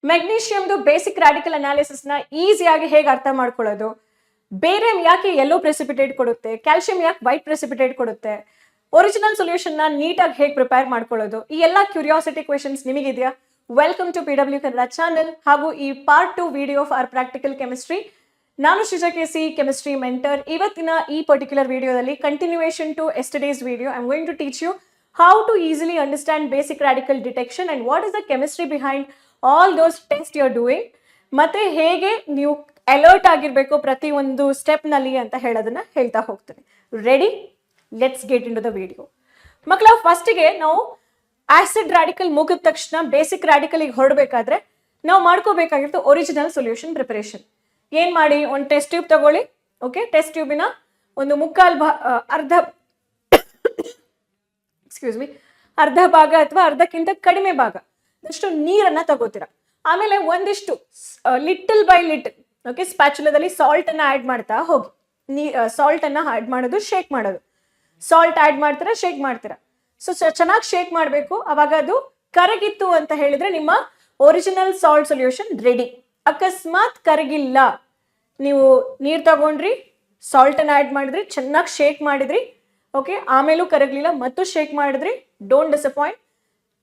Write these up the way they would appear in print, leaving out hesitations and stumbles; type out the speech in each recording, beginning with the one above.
ಮೆಗ್ನೀಷಿಯಮ್ದು basic radical analysis ನ ಈಸಿಯಾಗಿ ಹೇಗೆ ಅರ್ಥ ಮಾಡ್ಕೊಳ್ಳೋದು, ಬೇರಿಯಂ ಯಾಕೆ ಯೆಲ್ಲೋ ಪ್ರೆಸಿಪಿಟೇಟ್ ಕೊಡುತ್ತೆ, ಕ್ಯಾಲ್ಸಿಯಂ ಯಾಕೆ ವೈಟ್ ಪ್ರೆಸಿಪಿಟೇಟ್ ಕೊಡುತ್ತೆ, ಒರಿಜಿನಲ್ ಸೊಲ್ಯೂಷನ್ ನ ನೀಟಾಗಿ ಹೇಗೆ ಪ್ರಿಪೇರ್ ಮಾಡ್ಕೊಳ್ಳೋದು, ಈ ಎಲ್ಲ ಕ್ಯೂರಿಯಾಸಿಟಿ ಕ್ವೆಶನ್ಸ್ ನಿಮಗಿದೆಯಾ? Welcome to PW Kannada channel ಹಾಗೂ ಈ part 2 video for practical chemistry. ನಾನು ಶ್ರೀಜಾ ಕೆಸಿ, ಕೆಮಿಸ್ಟ್ರಿ ಮೆಂಟರ್. ಇವತ್ತಿನ ಈ ಪರ್ಟಿಕ್ಯುಲರ್ ವಿಡಿಯೋದಲ್ಲಿ continuation to yesterday's video I am going to teach you how to easily understand basic radical detection and what is the chemistry behind all those tests you are doing. ಮತ್ತೆ ಹೇಗೆ ನೀವು alert ಆಗಿರಬೇಕು ಪ್ರತಿ ಒಂದು step ನಲ್ಲಿ ಅಂತ ಹೇಳೋದನ್ನ ಹೇಳ್ತಾ ಹೋಗ್ತೀನಿ. Ready? Let's get into the video. ಮಕ್ಕಳ, ಫಸ್ಟಿಗೆ ನಾವು ಆಸಿಡ್ ರಾಡಿಕಲ್ ಮುಗಿದ ತಕ್ಷಣ ಬೇಸಿಕ್ ರಾಡಿಕಲ್ ಈಗ ಹೊರಡಬೇಕಾದ್ರೆ ನಾವು ಮಾಡ್ಕೋಬೇಕಾಗಿತ್ತು ಒರಿಜಿನಲ್ ಸೊಲ್ಯೂಷನ್ ಪ್ರಿಪರೇಷನ್. ಏನ್ ಮಾಡಿ, ಒಂದು ಟೆಸ್ಟ್ ಟ್ಯೂಬ್ ತಗೊಳ್ಳಿ. ಓಕೆ, ಟೆಸ್ಟ್ ಟ್ಯೂಬಿನ ಒಂದು ಅರ್ಧ ಭಾಗ ಅಥವಾ ಅರ್ಧಕ್ಕಿಂತ ಕಡಿಮೆ ಭಾಗ ಅಷ್ಟು ನೀರನ್ನ ತಗೋತೀರಾ. ಆಮೇಲೆ ಒಂದಿಷ್ಟು ಲಿಟಲ್ ಬೈ ಲಿಟಲ್ ಓಕೆ ಸ್ಪ್ಯಾಚುಲದಲ್ಲಿ ಸಾಲ್ಟ್ ಅನ್ನ ಆಡ್ ಮಾಡ್ತಾ ಹೋಗಿ. ಸಾಲ್ಟ್ ಅನ್ನ ಆಡ್ ಮಾಡೋದು, ಶೇಕ್ ಮಾಡೋದು. ಸಾಲ್ಟ್ ಆಡ್ ಮಾಡ್ತೀರಾ, ಶೇಕ್ ಮಾಡ್ತೀರಾ. ಸೊ ಚೆನ್ನಾಗಿ ಶೇಕ್ ಮಾಡಬೇಕು. ಅವಾಗ ಅದು ಕರಗಿತ್ತು ಅಂತ ಹೇಳಿದ್ರೆ ನಿಮ್ಮ ಒರಿಜಿನಲ್ ಸಾಲ್ಟ್ ಸೊಲ್ಯೂಷನ್ ರೆಡಿ. ಅಕಸ್ಮಾತ್ ಕರಗಿಲ್ಲ, ನೀವು ನೀರು ತಗೊಂಡ್ರಿ, ಸಾಲ್ಟ್ ಅನ್ನ ಆಡ್ ಮಾಡಿದ್ರಿ, ಚೆನ್ನಾಗಿ ಶೇಕ್ ಮಾಡಿದ್ರಿ, ಓಕೆ, ಆಮೇಲೂ ಕರಗಲಿಲ್ಲ, ಮತ್ತು ಶೇಕ್ ಮಾಡಿದ್ರಿ, ಡೋಂಟ್ ಡಿಸಪಾಯಿಂಟ್.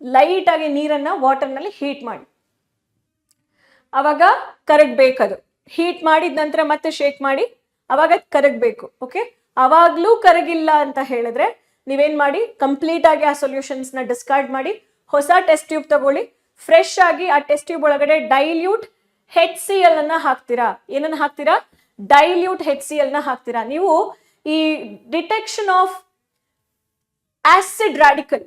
ಲೈಟ್ ಆಗಿ ನೀರನ್ನ ವಾಟರ್ನಲ್ಲಿ ಹೀಟ್ ಮಾಡಿ, ಅವಾಗ ಕರಗಬೇಕದು. ಹೀಟ್ ಮಾಡಿದ ನಂತರ ಮತ್ತೆ ಶೇಕ್ ಮಾಡಿ, ಅವಾಗ ಕರಗಬೇಕು. ಓಕೆ, ಅವಾಗ್ಲೂ ಕರಗಿಲ್ಲ ಅಂತ ಹೇಳಿದ್ರೆ ನೀವೇನ್ ಮಾಡಿ, ಕಂಪ್ಲೀಟ್ ಆಗಿ ಆ ಸೊಲ್ಯೂಷನ್ಸ್ ನ ಡಿಸ್ಕಾರ್ಡ್ ಮಾಡಿ ಹೊಸ ಟೆಸ್ಟ್ ಟ್ಯೂಬ್ ತಗೊಳ್ಳಿ. ಫ್ರೆಶ್ ಆಗಿ ಆ ಟೆಸ್ಟ್ ಟ್ಯೂಬ್ ಒಳಗಡೆ ಡೈಲ್ಯೂಟ್ HCl ಅನ್ನ ಹಾಕ್ತೀರಾ. ಏನನ್ನ ಹಾಕ್ತೀರಾ? ಡೈಲ್ಯೂಟ್ HCl ನ ಹಾಕ್ತೀರಾ. ನೀವು ಈ ಡಿಟೆಕ್ಷನ್ ಆಫ್ ಆಸಿಡ್ ರಾಡಿಕಲ್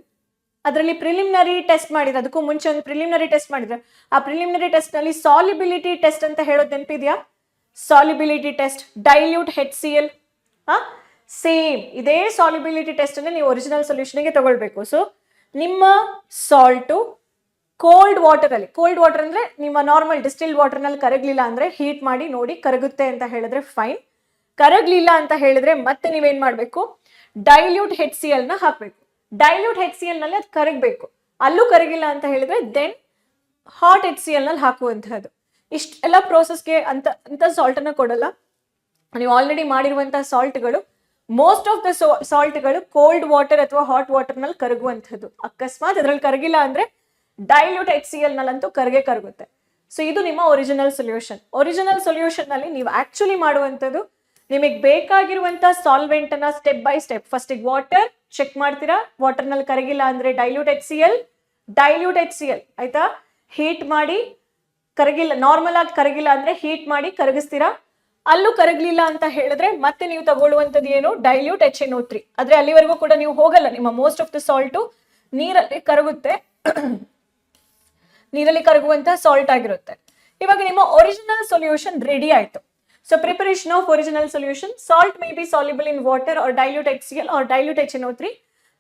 ಅದರಲ್ಲಿ ಪ್ರಿಲಿಮಿನರಿ ಟೆಸ್ಟ್ ಮಾಡಿದ್ರೆ, ಅದಕ್ಕೂ ಮುಂಚೆ ಒಂದು ಪ್ರಿಲಿಮಿನರಿ ಟೆಸ್ಟ್ ಮಾಡಿದ್ರೆ, ಆ ಪ್ರಿಲಿಮಿನರಿ ಟೆಸ್ಟ್ ನಲ್ಲಿ ಸಾಲಿಬಿಲಿಟಿ ಟೆಸ್ಟ್ ಅಂತ ಹೇಳೋದು ನೆನಪಿದ್ಯಾ? Solubility test, dilute HCl. Same ಇದೇ ಸಾಲಿಬಿಲಿಟಿ ಟೆಸ್ಟ್ ಅನ್ನ ನೀವು ಒರಿಜಿನಲ್ ಸೊಲ್ಯೂಷನ್ಗೆ ತಗೊಳ್ಬೇಕು. ಸೊ ನಿಮ್ಮ ಸಾಲ್ಟು ಕೋಲ್ಡ್ ವಾಟರ್ ಅಲ್ಲಿ, ಕೋಲ್ಡ್ ವಾಟರ್ ಅಂದ್ರೆ ನಿಮ್ಮ ನಾರ್ಮಲ್ ಡಿಸ್ಟಿಲ್ಡ್ ವಾಟರ್ ನಲ್ಲಿ ಕರಗಲಿಲ್ಲ ಅಂದ್ರೆ ಹೀಟ್ ಮಾಡಿ ನೋಡಿ, ಕರಗುತ್ತೆ ಅಂತ ಹೇಳಿದ್ರೆ ಫೈನ್. ಕರಗ್ಲಿಲ್ಲ ಅಂತ ಹೇಳಿದ್ರೆ ಮತ್ತೆ ನೀವೇನ್ ಮಾಡ್ಬೇಕು, ಡೈಲ್ಯೂಟ್ HCl ನ ಹಾಕ್ಬೇಕು. ಡೈಲ್ಯೂಟ್ HCl ನಲ್ಲಿ ಅದು ಕರಗಬೇಕು. ಅಲ್ಲೂ ಕರಗಿಲ್ಲ ಅಂತ ಹೇಳಿದ್ರೆ ದೆನ್ ಹಾಟ್ HCl ನಲ್ಲಿ ಹಾಕುವಂತಹದ್ದು. ಇಷ್ಟೆಲ್ಲ ಪ್ರೋಸೆಸ್ಗೆ ಅಂತ ಸಾಲ್ಟ್ ಅನ್ನ ಕೊಡಲ್ಲ. ನೀವು ಆಲ್ರೆಡಿ ಮಾಡಿರುವಂತಹ ಸಾಲ್ಟ್ಗಳು, ಮೋಸ್ಟ್ ಆಫ್ ದ ಸಾಲ್ಟ್ಗಳು ಕೋಲ್ಡ್ ವಾಟರ್ ಅಥವಾ ಹಾಟ್ ವಾಟರ್ ನಲ್ಲಿ ಕರಗುವಂತಹದ್ದು. ಅಕಸ್ಮಾತ್ ಅದ್ರಲ್ಲಿ ಕರಗಿಲ್ಲ ಅಂದ್ರೆ ಡೈಲ್ಯೂಟ್ HCl ನಲ್ಲಂತೂ ಕರಗುತ್ತೆ. ಸೊ ಇದು ನಿಮ್ಮ ಒರಿಜಿನಲ್ ಸೊಲ್ಯೂಷನ್. ಒರಿಜಿನಲ್ ಸೊಲ್ಯೂಷನ್ ನಲ್ಲಿ ನೀವು ಆಕ್ಚುಲಿ ಮಾಡುವಂಥದ್ದು, ನಿಮಗೆ ಬೇಕಾಗಿರುವಂತ ಸಾಲ್ವೆಂಟ್ ಅನ್ನ step by step, first water check ಮಾಡ್ತೀರಾ. ವಾಟರ್ ನಲ್ಲಿ ಕರಗಿಲ್ಲ ಅಂದ್ರೆ ಡೈಲ್ಯೂಟ್ HCl ಆಯ್ತಾ, ಹೀಟ್ ಮಾಡಿ. ಕರಗಿಲ್ಲ, ನಾರ್ಮಲ್ ಆಗಿ ಕರಗಿಲ್ಲ ಅಂದ್ರೆ ಹೀಟ್ ಮಾಡಿ ಕರಗಿಸ್ತೀರಾ. ಅಲ್ಲೂ ಕರಗಲಿಲ್ಲ ಅಂತ ಹೇಳಿದ್ರೆ ಮತ್ತೆ ನೀವು ತಗೊಳ್ಳುವಂಥದ್ದು ಏನು, ಡೈಲ್ಯೂಟ್ HNO3. ಆದ್ರೆ ಅಲ್ಲಿವರೆಗೂ ಕೂಡ ನೀವು ಹೋಗಲ್ಲ, ನಿಮ್ಮ ಮೋಸ್ಟ್ ಆಫ್ ದ ಸಾಲ್ಟು ನೀರಲ್ಲಿ ಕರಗುತ್ತೆ, ನೀರಲ್ಲಿ ಕರಗುವಂತ ಸಾಲ್ಟ್ ಆಗಿರುತ್ತೆ. ಇವಾಗ ನಿಮ್ಮ ಒರಿಜಿನಲ್ ಸೊಲ್ಯೂಷನ್ ರೆಡಿ ಆಯ್ತು. So preparation of original solution, salt may be soluble in water or dilute HCl or dilute HNO3.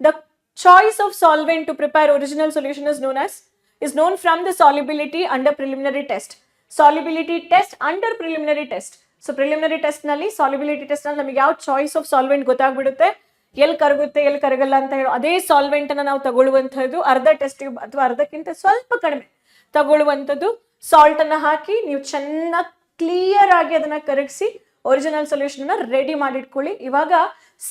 The choice of solvent to prepare original solution is known from the solubility under preliminary test. Solubility test under preliminary test. So preliminary test ನಲ್ಲಿ solubility test ನಲ್ಲಿ ನಮಗೆ ಯಾವ choice of solvent ಗೊತ್ತಾಗ್ಬಿಡುತ್ತೆ, ಎಲ್ಲಿ ಕರಗುತ್ತೆ ಎಲ್ಲಿ ಕರಗಲ್ಲ ಅಂತ ಹೇಳೋ ಅದೇ ಸಾಲ್ವೆಂಟ್ ಅನ್ನ ನಾವು ತಗೊಳ್ಳುವಂಥದ್ದು. ಅರ್ಧ ಟೆಸ್ಟ್ ಟ್ಯೂಬ್ ಅಥವಾ ಅರ್ಧಕ್ಕಿಂತ ಸ್ವಲ್ಪ ಕಡಿಮೆ ತಗೊಳ್ಳುವಂಥದ್ದು. ಸಾಲ್ಟ್ ಅನ್ನ ಹಾಕಿ ನೀವು ಚೆನ್ನಾಗಿ ಕ್ಲಿಯರ್ ಆಗಿ ಅದನ್ನ ಕರಗಿಸಿ ಒರಿಜಿನಲ್ ಸೊಲ್ಯೂಷನ್ ರೆಡಿ ಮಾಡಿಟ್ಕೊಳ್ಳಿ. ಇವಾಗ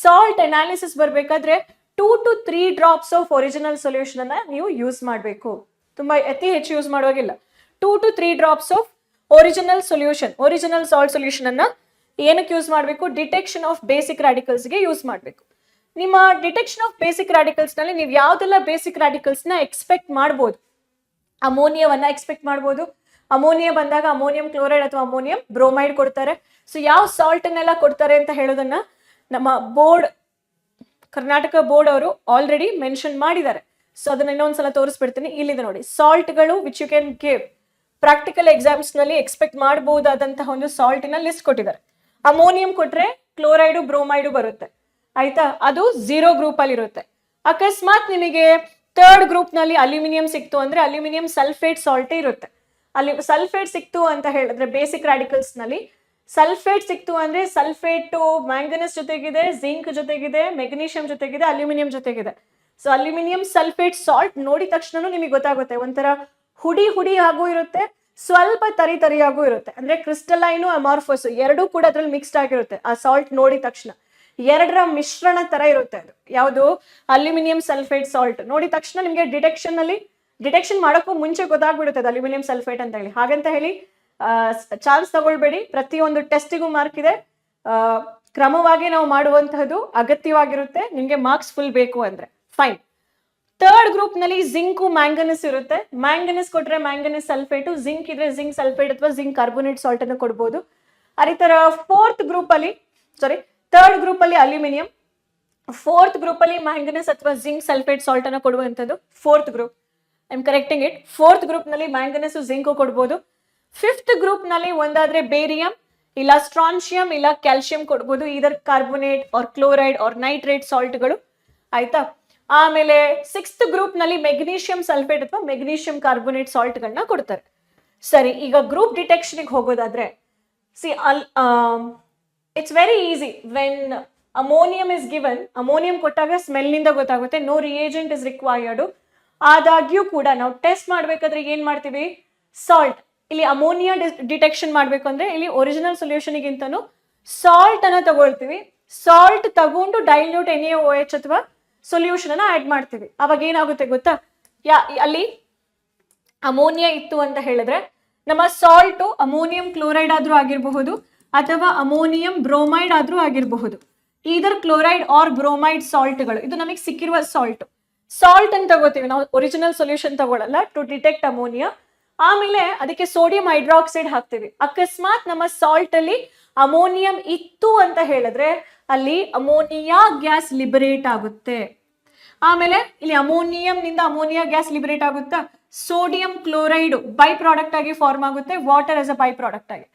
ಸಾಲ್ಟ್ ಅನಾಲಿಸಿಸ್ ಬರಬೇಕಾದ್ರೆ 2 to 3 drops of original solution ಅನ್ನ ನೀವು ಯೂಸ್ ಮಾಡಬೇಕು. ತುಂಬಾ ಅತಿ ಹೆಚ್ಚು ಯೂಸ್ ಮಾಡುವಾಗಿಲ್ಲ. 2 to 3 drops of original solution, original salt solution ಅನ್ನ ಏನಕ್ಕೆ ಯೂಸ್ ಮಾಡಬೇಕು? ಡಿಟೆಕ್ಷನ್ ಆಫ್ ಬೇಸಿಕ್ ರಾಡಿಕಲ್ಸ್ ಗೆ ಯೂಸ್ ಮಾಡಬೇಕು. ನಿಮ್ಮ ಡಿಟೆಕ್ಷನ್ ಆಫ್ ಬೇಸಿಕ್ ರಾಡಿಕಲ್ಸ್ ನಲ್ಲಿ ನೀವು ಯಾವ್ದೆಲ್ಲ ಬೇಸಿಕ್ ರಾಡಿಕಲ್ಸ್ ನ ಎಕ್ಸ್ಪೆಕ್ಟ್ ಮಾಡಬಹುದು? ಅಮೋನಿಯಾವನ್ನ ಎಕ್ಸ್ಪೆಕ್ಟ್ ಮಾಡಬಹುದು. ಅಮೋನಿಯಾ ಬಂದಾಗ ಅಮೋನಿಯಂ ಕ್ಲೋರೈಡ್ ಅಥವಾ ಅಮೋನಿಯಂ ಬ್ರೋಮೈಡ್ ಕೊಡ್ತಾರೆ. ಸೊ ಯಾವ ಸಾಲ್ಟ್ ಅನ್ನೆಲ್ಲ ಕೊಡ್ತಾರೆ ಅಂತ ಹೇಳೋದನ್ನ ನಮ್ಮ ಬೋರ್ಡ್, ಕರ್ನಾಟಕ ಬೋರ್ಡ್ ಅವರು ಆಲ್ರೆಡಿ ಮೆನ್ಷನ್ ಮಾಡಿದ್ದಾರೆ. ಸೊ ಅದನ್ನ ಇನ್ನೊಂದ್ಸಲ ತೋರಿಸ್ಬಿಡ್ತೀನಿ. ಇಲ್ಲಿದೆ ನೋಡಿ, ಸಾಲ್ಟ್ಗಳು which you can give. Practical exams ನಲ್ಲಿ ಎಕ್ಸ್ಪೆಕ್ಟ್ ಮಾಡಬಹುದಾದಂತಹ ಒಂದು ಸಾಲ್ಟಿನ ಲಿಸ್ಟ್ ಕೊಟ್ಟಿದ್ದಾರೆ. ಅಮೋನಿಯಂ ಕೊಟ್ರೆ ಕ್ಲೋರೈಡು ಬ್ರೋಮೈಡು ಬರುತ್ತೆ, ಆಯ್ತಾ, ಅದು 0 ಗ್ರೂಪ್ ಅಲ್ಲಿ ಇರುತ್ತೆ. ಅಕಸ್ಮಾತ್ ನಿಮಗೆ 3rd ಗ್ರೂಪ್ ನಲ್ಲಿ ಅಲ್ಯೂಮಿನಿಯಂ ಸಿಕ್ತು ಅಂದ್ರೆ ಅಲ್ಯೂಮಿನಿಯಂ ಸಲ್ಫೇಟ್ ಸಾಲ್ಟ್ ಇರುತ್ತೆ. ಅಲ್ಲಿ ಸಲ್ಫೇಟ್ ಸಿಕ್ತು ಅಂತ ಹೇಳಿದ್ರೆ ಬೇಸಿಕ್ ರಾಡಿಕಲ್ಸ್ ನಲ್ಲಿ ಸಲ್ಫೇಟ್ ಸಿಕ್ತು ಅಂದ್ರೆ ಸಲ್ಫೇಟು ಮ್ಯಾಂಗನಸ್ ಜೊತೆಗಿದೆ, ಜಿಂಕ್ ಜೊತೆಗಿದೆ, ಮೆಗ್ನೀಷಿಯಂ ಜೊತೆಗಿದೆ, ಅಲ್ಯೂಮಿನಿಯಂ ಜೊತೆಗಿದೆ. ಸೊ ಅಲ್ಯೂಮಿನಿಯಂ ಸಲ್ಫೇಟ್ ಸಾಲ್ಟ್ ನೋಡಿದ ತಕ್ಷಣ ನಿಮಗೆ ಗೊತ್ತಾಗುತ್ತೆ, ಒಂಥರ ಹುಡಿ ಹಾಗೂ ಇರುತ್ತೆ, ಸ್ವಲ್ಪ ತರಿಯಾಗೂ ಇರುತ್ತೆ. ಅಂದ್ರೆ ಕ್ರಿಸ್ಟಲೈನು ಅಮಾರ್ಫಸ್ ಎರಡೂ ಕೂಡ ಅದ್ರಲ್ಲಿ ಮಿಕ್ಸ್ಡ್ ಆಗಿರುತ್ತೆ. ಆ ಸಾಲ್ಟ್ ನೋಡಿದ ತಕ್ಷಣ ಎರಡರ ಮಿಶ್ರಣ ತರ ಇರುತ್ತೆ ಅದು. ಯಾವುದು ಅಲ್ಯೂಮಿನಿಯಂ ಸಲ್ಫೇಟ್ ಸಾಲ್ಟ್ ನೋಡಿದ ತಕ್ಷಣ ನಿಮ್ಗೆ ಡಿಟೆಕ್ಷನ್ ಮಾಡೋಕ್ಕೂ ಮುಂಚೆ ಗೊತ್ತಾಗ್ಬಿಡುತ್ತೆ ಅದು ಅಲ್ಯೂಮಿನಿಯಂ ಸಲ್ಫೇಟ್ ಅಂತ ಹೇಳಿ. ಹಾಗಂತ ಹೇಳಿ ಚಾನ್ಸ್ ತಗೊಳ್ಬೇಡಿ. ಪ್ರತಿಯೊಂದು ಟೆಸ್ಟಿಗೂ ಮಾರ್ಕ್ ಇದೆ. ಕ್ರಮವಾಗಿ ನಾವು ಮಾಡುವಂತಹದ್ದು ಅಗತ್ಯವಾಗಿರುತ್ತೆ. ನಿಮ್ಗೆ ಮಾರ್ಕ್ಸ್ ಫುಲ್ ಬೇಕು ಅಂದ್ರೆ ಫೈನ್. ಥರ್ಡ್ ಗ್ರೂಪ್ ನಲ್ಲಿ ಜಿಂಕು ಮ್ಯಾಂಗನೀಸ್ ಇರುತ್ತೆ. ಮ್ಯಾಂಗನೀಸ್ ಕೊಟ್ರೆ ಮ್ಯಾಂಗನೀಸ್ ಸಲ್ಫೇಟು, ಜಿಂಕ್ ಇದ್ರೆ ಜಿಂಕ್ ಸಲ್ಫೇಟ್ ಅಥವಾ ಜಿಂಕ್ ಕಾರ್ಬೋನೇಟ್ ಸಾಲ್ಟ್ ಅನ್ನು ಕೊಡ್ಬೋದು. ಅದೇ ತರ ಥರ್ಡ್ ಗ್ರೂಪ್ ಅಲ್ಲಿ ಅಲ್ಯೂಮಿನಿಯಂ, ಫೋರ್ತ್ ಗ್ರೂಪ್ ಅಲ್ಲಿ ಮ್ಯಾಂಗನೀಸ್ ಅಥವಾ ಜಿಂಕ್ ಸಲ್ಫೇಟ್ ಸಾಲ್ಟ್ ಅನ್ನು ಕೊಡುವಂಥದ್ದು fourth group. I am correcting it. Fourth group ನಲ್ಲಿ ಮ್ಯಾಂಗನೀಸ್ ಜಿಂಕ್ ಕೊಡ್ಬೋದು. ಫಿಫ್ತ್ ಗ್ರೂಪ್ ನಲ್ಲಿ ಒಂದಾದ್ರೆ ಬೇರಿಯಂ ಇಲ್ಲ ಸ್ಟ್ರಾನ್ಶಿಯಂ ಇಲ್ಲ ಕ್ಯಾಲ್ಸಿಯಂ ಕೊಡ್ಬೋದು, either carbonate or chloride or nitrate ಸಾಲ್ಟ್ಗಳು. ಆಯ್ತಾ? ಆಮೇಲೆ ಸಿಕ್ಸ್ತ್ ಗ್ರೂಪ್ ನಲ್ಲಿ ಮೆಗ್ನೀಷಿಯಂ ಸಲ್ಫೇಟ್ ಅಥವಾ ಮೆಗ್ನೀಷಿಯಂ ಕಾರ್ಬೋನೇಟ್ ಸಾಲ್ಟ್ ಗಳನ್ನ ಕೊಡ್ತಾರೆ. ಸರಿ, ಈಗ ಗ್ರೂಪ್ ಡಿಟೆಕ್ಷನ್ ಹೋಗೋದಾದ್ರೆ it's very easy. When ammonium is given, ammonium ಕೊಟ್ಟಾಗ ಸ್ಮೆಲ್ ನಿಂದ ಗೊತ್ತಾಗುತ್ತೆ. No reagent is required. ಆದಾಗ್ಯೂ ಕೂಡ ನಾವು ಟೆಸ್ಟ್ ಮಾಡ್ಬೇಕಾದ್ರೆ ಏನ್ ಮಾಡ್ತೀವಿ, ಸಾಲ್ಟ್. ಇಲ್ಲಿ ಅಮೋನಿಯಾ ಡಿಟೆಕ್ಷನ್ ಮಾಡ್ಬೇಕು ಅಂದ್ರೆ ಇಲ್ಲಿ ಒರಿಜಿನಲ್ ಸೊಲ್ಯೂಷನ್ ಗಿಂತನೂ ಸಾಲ್ಟ್ ಅನ್ನ ತಗೊಳ್ತೀವಿ. ಸಾಲ್ಟ್ ತಗೊಂಡು ಡೈಲ್ಯೂಟ್ NaOH ಅಥವಾ ಸೊಲ್ಯೂಷನ್ ಅನ್ನ ಆಡ್ ಮಾಡ್ತೀವಿ. ಅವಾಗ ಏನಾಗುತ್ತೆ ಗೊತ್ತಾ, ಅಲ್ಲಿ ಅಮೋನಿಯಾ ಇತ್ತು ಅಂತ ಹೇಳಿದ್ರೆ ನಮ್ಮ ಸಾಲ್ಟ್ ಅಮೋನಿಯಂ ಕ್ಲೋರೈಡ್ ಆದ್ರೂ ಆಗಿರಬಹುದು ಅಥವಾ ಅಮೋನಿಯಂ ಬ್ರೋಮೈಡ್ ಆದ್ರೂ ಆಗಿರಬಹುದು. ಈದರ್ ಕ್ಲೋರೈಡ್ ಆರ್ ಬ್ರೋಮೈಡ್ ಸಾಲ್ಟ್ಗಳು ಇದು ನಮಗೆ ಸಿಕ್ಕಿರುವ ಸಾಲ್ಟ್ ಅಂತ ತಗೋತೀವಿ ನಾವು, ಒರಿಜಿನಲ್ ಸೊಲ್ಯೂಷನ್ ತಗೊಳ್ಳಲ್ಲ ಟು ಡಿಟೆಕ್ಟ್ ಅಮೋನಿಯಾ. ಆಮೇಲೆ ಅದಕ್ಕೆ ಸೋಡಿಯಂ ಹೈಡ್ರಾಕ್ಸೈಡ್ ಹಾಕ್ತೀವಿ. ಅಕಸ್ಮಾತ್ ನಮ್ಮ ಸಾಲ್ಟ್ ಅಲ್ಲಿ ಅಮೋನಿಯಂ ಇತ್ತು ಅಂತ ಹೇಳಿದ್ರೆ ಅಲ್ಲಿ ಅಮೋನಿಯಾ ಗ್ಯಾಸ್ ಲಿಬರೇಟ್ ಆಗುತ್ತೆ. ಆಮೇಲೆ ಇಲ್ಲಿ ಅಮೋನಿಯಂ ನಿಂದ ಅಮೋನಿಯಾ ಗ್ಯಾಸ್ ಲಿಬರೇಟ್ ಆಗುತ್ತಾ, ಸೋಡಿಯಂ ಕ್ಲೋರೈಡ್ ಬೈ ಪ್ರಾಡಕ್ಟ್ ಆಗಿ ಫಾರ್ಮ್ ಆಗುತ್ತೆ, water as a by product ಆಗಿ.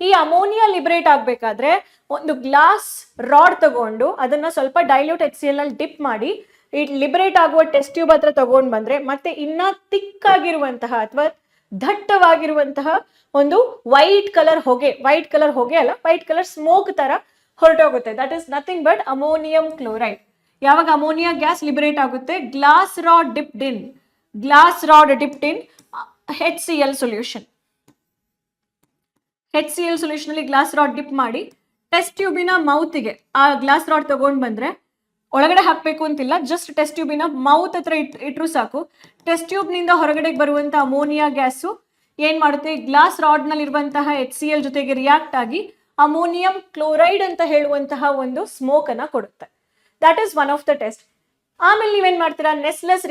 ಈ ಅಮೋನಿಯಾ ಲಿಬರೇಟ್ ಆಗ್ಬೇಕಾದ್ರೆ ಒಂದು ಗ್ಲಾಸ್ ರಾಡ್ ತಗೊಂಡು ಅದನ್ನ ಸ್ವಲ್ಪ ಡೈಲ್ಯೂಟ್ HCl ಅಲ್ಲಿ ಡಿಪ್ ಮಾಡಿ ಈ ಲಿಬರೇಟ್ ಆಗುವ ಟೆಸ್ಟ್ ಟ್ಯೂಬ್ ಹತ್ರ ತಗೊಂಡ್ ಬಂದ್ರೆ ಮತ್ತೆ ಇನ್ನ ಥಿಕ್ ಆಗಿರುವಂತಹ ಅಥವಾ ದಟ್ಟವಾಗಿರುವಂತಹ ಒಂದು ವೈಟ್ ಕಲರ್ ಸ್ಮೋಕ್ ತರ ಹೊರಟೋಗುತ್ತೆ. That is nothing but ammonium chloride. ಯಾವಾಗ ಅಮೋನಿಯಾ ಗ್ಯಾಸ್ ಲಿಬರೇಟ್ ಆಗುತ್ತೆ, glass rod dipped in HCl solution. HCl solution ಅಲ್ಲಿ ಗ್ಲಾಸ್ ರಾಡ್ ಡಿಪ್ ಮಾಡಿ ಟೆಸ್ಟ್ ಟ್ಯೂಬಿನ ಮೌತ್ಗೆ ಆ ಗ್ಲಾಸ್ ರಾಡ್ ತಗೊಂಡ್ ಬಂದ್ರೆ ಒಳಗಡೆ ಹಾಕ್ಬೇಕು ಅಂತಿಲ್ಲ, ಜಸ್ಟ್ ಟೆಸ್ಟ್ ಟ್ಯೂಬಿನ ಮೌತ್ ಹತ್ರ ಇಟ್ರು ಸಾಕು. ಟೆಸ್ಟ್ ಟ್ಯೂಬ್ ನಿಂದ ಹೊರಗಡೆ ಬರುವಂತ ಅಮೋನಿಯಾ ಗ್ಯಾಸು ಏನ್ ಮಾಡುತ್ತೆ, ಗ್ಲಾಸ್ ರಾಡ್ ನಲ್ಲಿ ಇರುವಂತಹ HCl ಜೊತೆಗೆ ರಿಯಾಕ್ಟ್ ಆಗಿ ಅಮೋನಿಯಂ ಕ್ಲೋರೈಡ್ ಅಂತ ಹೇಳುವಂತಹ ಒಂದು ಸ್ಮೋಕ್ ಅನ್ನ ಕೊಡುತ್ತೆ. That is one of the test. ಆಮೇಲೆ ನೀವೇನ್ ಮಾಡ್ತೀರಾ, ನೆಸ್ಲೆಸ್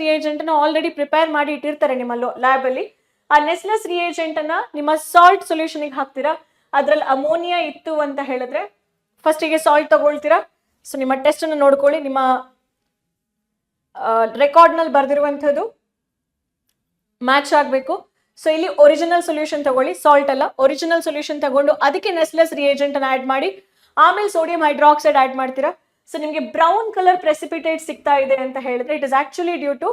ರಿಯೇಜೆಂಟ್ ಅನ್ನ ಆಲ್ರೆಡಿ ಪ್ರಿಪೇರ್ ಮಾಡಿ ಇಟ್ಟಿರ್ತಾರೆ ನಿಮ್ಮ ಲ್ಯಾಬ್ ಅಲ್ಲಿ. ಆ ನೆಸ್ಲೆಸ್ ರಿಯೇಜೆಂಟ್ ಅನ್ನ ನಿಮ್ಮ ಸಾಲ್ಟ್ ಸೊಲ್ಯೂಷನ್ ಹಾಕ್ತೀರಾ. ಅದ್ರಲ್ಲಿ ಅಮೋನಿಯಾ ಇತ್ತು ಅಂತ ಹೇಳಿದ್ರೆ ಫಸ್ಟಿಗೆ ಸಾಲ್ಟ್ ತಗೊಳ್ತೀರಾ. ಸೊ ನಿಮ್ಮ ಟೆಸ್ಟ್ ಅನ್ನು ನೋಡ್ಕೊಳ್ಳಿ, ನಿಮ್ಮ ರೆಕಾರ್ಡ್ ನಲ್ಲಿ ಬರ್ದಿರುವಂತದ್ದು ಮ್ಯಾಚ್ ಆಗ್ಬೇಕು. ಸೊ ಇಲ್ಲಿ ಒರಿಜಿನಲ್ ಸೊಲ್ಯೂಷನ್ ತಗೊಳ್ಳಿ, ಸಾಲ್ಟ್ ಅಲ್ಲ, ಒರಿಜಿನಲ್ ಸೊಲ್ಯೂಷನ್ ತಗೊಂಡು ಅದಕ್ಕೆ ನೆಸ್ಲೆಸ್ ರಿಯೇಜೆಂಟ್ ಅನ್ನ ಆಡ್ ಮಾಡಿ ಆಮೇಲೆ ಸೋಡಿಯಂ ಹೈಡ್ರಾಕ್ಸೈಡ್ ಆಡ್ ಮಾಡ್ತೀರಾ. ಸೊ ನಿಮಗೆ ಬ್ರೌನ್ ಕಲರ್ ಪ್ರೆಸಿಪಿಟೇಟ್ ಸಿಗ್ತಾ ಇದೆ ಅಂತ ಹೇಳಿದ್ರೆ it is actually due to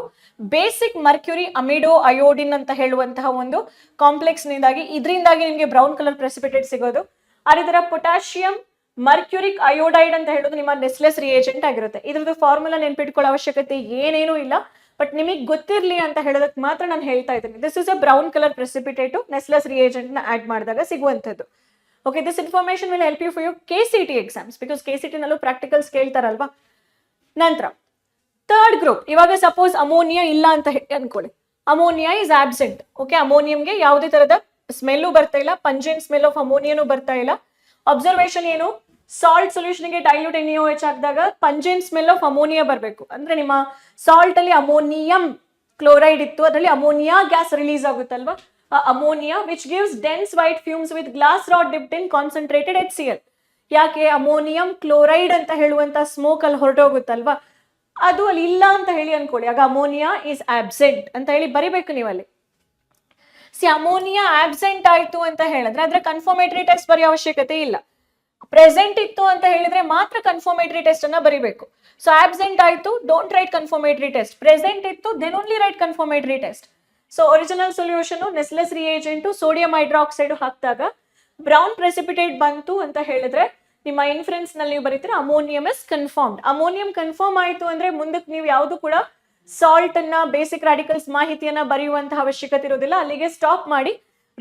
basic mercury amido iodine ಅಂತ ಹೇಳುವಂತಹ ಒಂದು ಕಾಂಪ್ಲೆಕ್ಸ್ ನಿಂದಾಗಿ, ಇದರಿಂದಾಗಿ ನಿಮಗೆ ಬ್ರೌನ್ ಕಲರ್ ಪ್ರೆಸಿಪಿಟೇಟ್ ಸಿಗೋದು. ಅದೇ ತರ ಪೊಟ್ಯಾಷಿಯಂ ಮರ್ಕ್ಯೂರಿಕ್ ಅಯೋಡೈಡ್ ಅಂತ ಹೇಳೋದು ನಿಮ್ಮ ನೆಸ್ಲೆಸ್ ರಿಯೇಜೆಂಟ್ ಆಗಿರುತ್ತೆ. ಇದ್ರದ್ದು ಫಾರ್ಮುಲಾ ನೆನ್ಪಿಟ್ಕೊಳ್ಳೋ ಅವಶ್ಯಕತೆ ಏನೇನೂ ಇಲ್ಲ, ಬಟ್ ನಿಮಗೆ ಗೊತ್ತಿರಲಿ ಅಂತ ಹೇಳೋದಕ್ಕೆ ಮಾತ್ರ ನಾನು ಹೇಳ್ತಾ ಇದ್ದೀನಿ. This is a brown colour precipitate Nessler's reagent ನ ಆಡ್ ಮಾಡಿದಾಗ ಸಿಗುವಂಥದ್ದು. Okay, this information will help you for your KCT exams because KCT ನಲ್ಲೂ ಪ್ರಾಕ್ಟಿಕಲ್ಸ್ ಕೇಳ್ತಾರಲ್ವಾ. ನಂತರ ಥರ್ಡ್ ಗ್ರೂಪ್, ಇವಾಗ ಸಪೋಸ್ ಅಮೋನಿಯಾ ಇಲ್ಲ ಅಂತ ಅನ್ಕೊಳ್ಳಿ, ಅಮೋನಿಯಾ ಇಸ್ ಆಬ್ಸೆಂಟ್. ಓಕೆ, ಅಮೋನಿಯಂಗೆ ಯಾವುದೇ ತರದ ಸ್ಮೆಲ್ಲು ಬರ್ತಾ ಇಲ್ಲ, ಪಂಜೆಂಟ್ ಸ್ಮೆಲ್ ಆಫ್ ಅಮೋನಿಯಾನು ಬರ್ತಾ ಇಲ್ಲ. ಅಬ್ಸರ್ವೇಷನ್ ಏನು, ಸಾಲ್ಟ್ ಸೊಲ್ಯೂಷನ್ಗೆ ಡೈಲ್ಯೂಟ್ NaOH ಹಾಕಿದಾಗ ಪಂಜೆಂಟ್ ಸ್ಮೆಲ್ ಆಫ್ ಅಮೋನಿಯಾ ಬರಬೇಕು. ಅಂದ್ರೆ ನಿಮ್ಮ ಸಾಲ್ಟ್ ಅಲ್ಲಿ ಅಮೋನಿಯಂ ಕ್ಲೋರೈಡ್ ಇತ್ತು, ಅದರಲ್ಲಿ ಅಮೋನಿಯಾ ಗ್ಯಾಸ್ ರಿಲೀಸ್ ಆಗುತ್ತಲ್ವಾ, ammonia which gives dense white fumes with glass rod dipped in concentrated HCl. ಯಾಕೆ, ಅಮೋನಿಯಂ ಕ್ಲೋರೈಡ್ ಅಂತ ಹೇಳುವಂತ ಸ್ಮೋಕ್ ಅಲ್ಲಿ ಹೊರಟೋಗುತ್ತಲ್ವಾ, ಅದು ಅಲ್ಲಿ ಇಲ್ಲ ಅಂತ ಹೇಳಿ ಅನ್ಕೊಳ್ಳಿ. ಆಗ ಅಮೋನಿಯಾ ಇಸ್ ಆಬ್ಸೆಂಟ್ ಅಂತ ಹೇಳಿ ಬರಿಬೇಕು ನೀವು ಅಲ್ಲಿ. ಅಮೋನಿಯಾ ಆಬ್ಸೆಂಟ್ ಆಯ್ತು ಅಂತ ಹೇಳಿದ್ರೆ ಅದ್ರ ಕನ್ಫರ್ಮೇಟರಿ ಟೆಸ್ಟ್ ಬರೆಯೋ ಅವಶ್ಯಕತೆ ಇಲ್ಲ. ಪ್ರೆಸೆಂಟ್ ಇತ್ತು ಅಂತ ಹೇಳಿದ್ರೆ ಮಾತ್ರ ಕನ್ಫರ್ಮೇಟರಿ ಟೆಸ್ಟ್ ಅನ್ನ ಬರಿಬೇಕು. ಸೊ ಆಬ್ಸೆಂಟ್ ಆಯ್ತು, don't write confirmatory test. Present ಇತ್ತು, then only write confirmatory test. So original solution Nessler's reagent sodium hydroxide ಹಾಕಿದಾಗ ಬ್ರೌನ್ ಪ್ರೆಸಿಪಿಟೇಟ್ ಬಂತು ಅಂತ ಹೇಳಿದ್ರೆ ನಿಮ್ಮ ಇನ್ಫರೆನ್ಸ್ ನಲ್ಲಿ ನೀವು ಬರೀತೀರಾ ammonium is confirmed. Ammonium confirm ಆಯ್ತು ಅಂದ್ರೆ ಮುಂದಕ್ಕೆ ನೀವು ಯಾವುದು ಕೂಡ ಸಾಲ್ಟ್ ಅನ್ನ ಬೇಸಿಕ್ ರಾಡಿಕಲ್ಸ್ ಮಾಹಿತಿಯನ್ನ ಬರೆಯುವಂತಹ ಅವಶ್ಯಕತೆ ಇರೋದಿಲ್ಲ. ಅಲ್ಲಿಗೆ ಸ್ಟಾಪ್ ಮಾಡಿ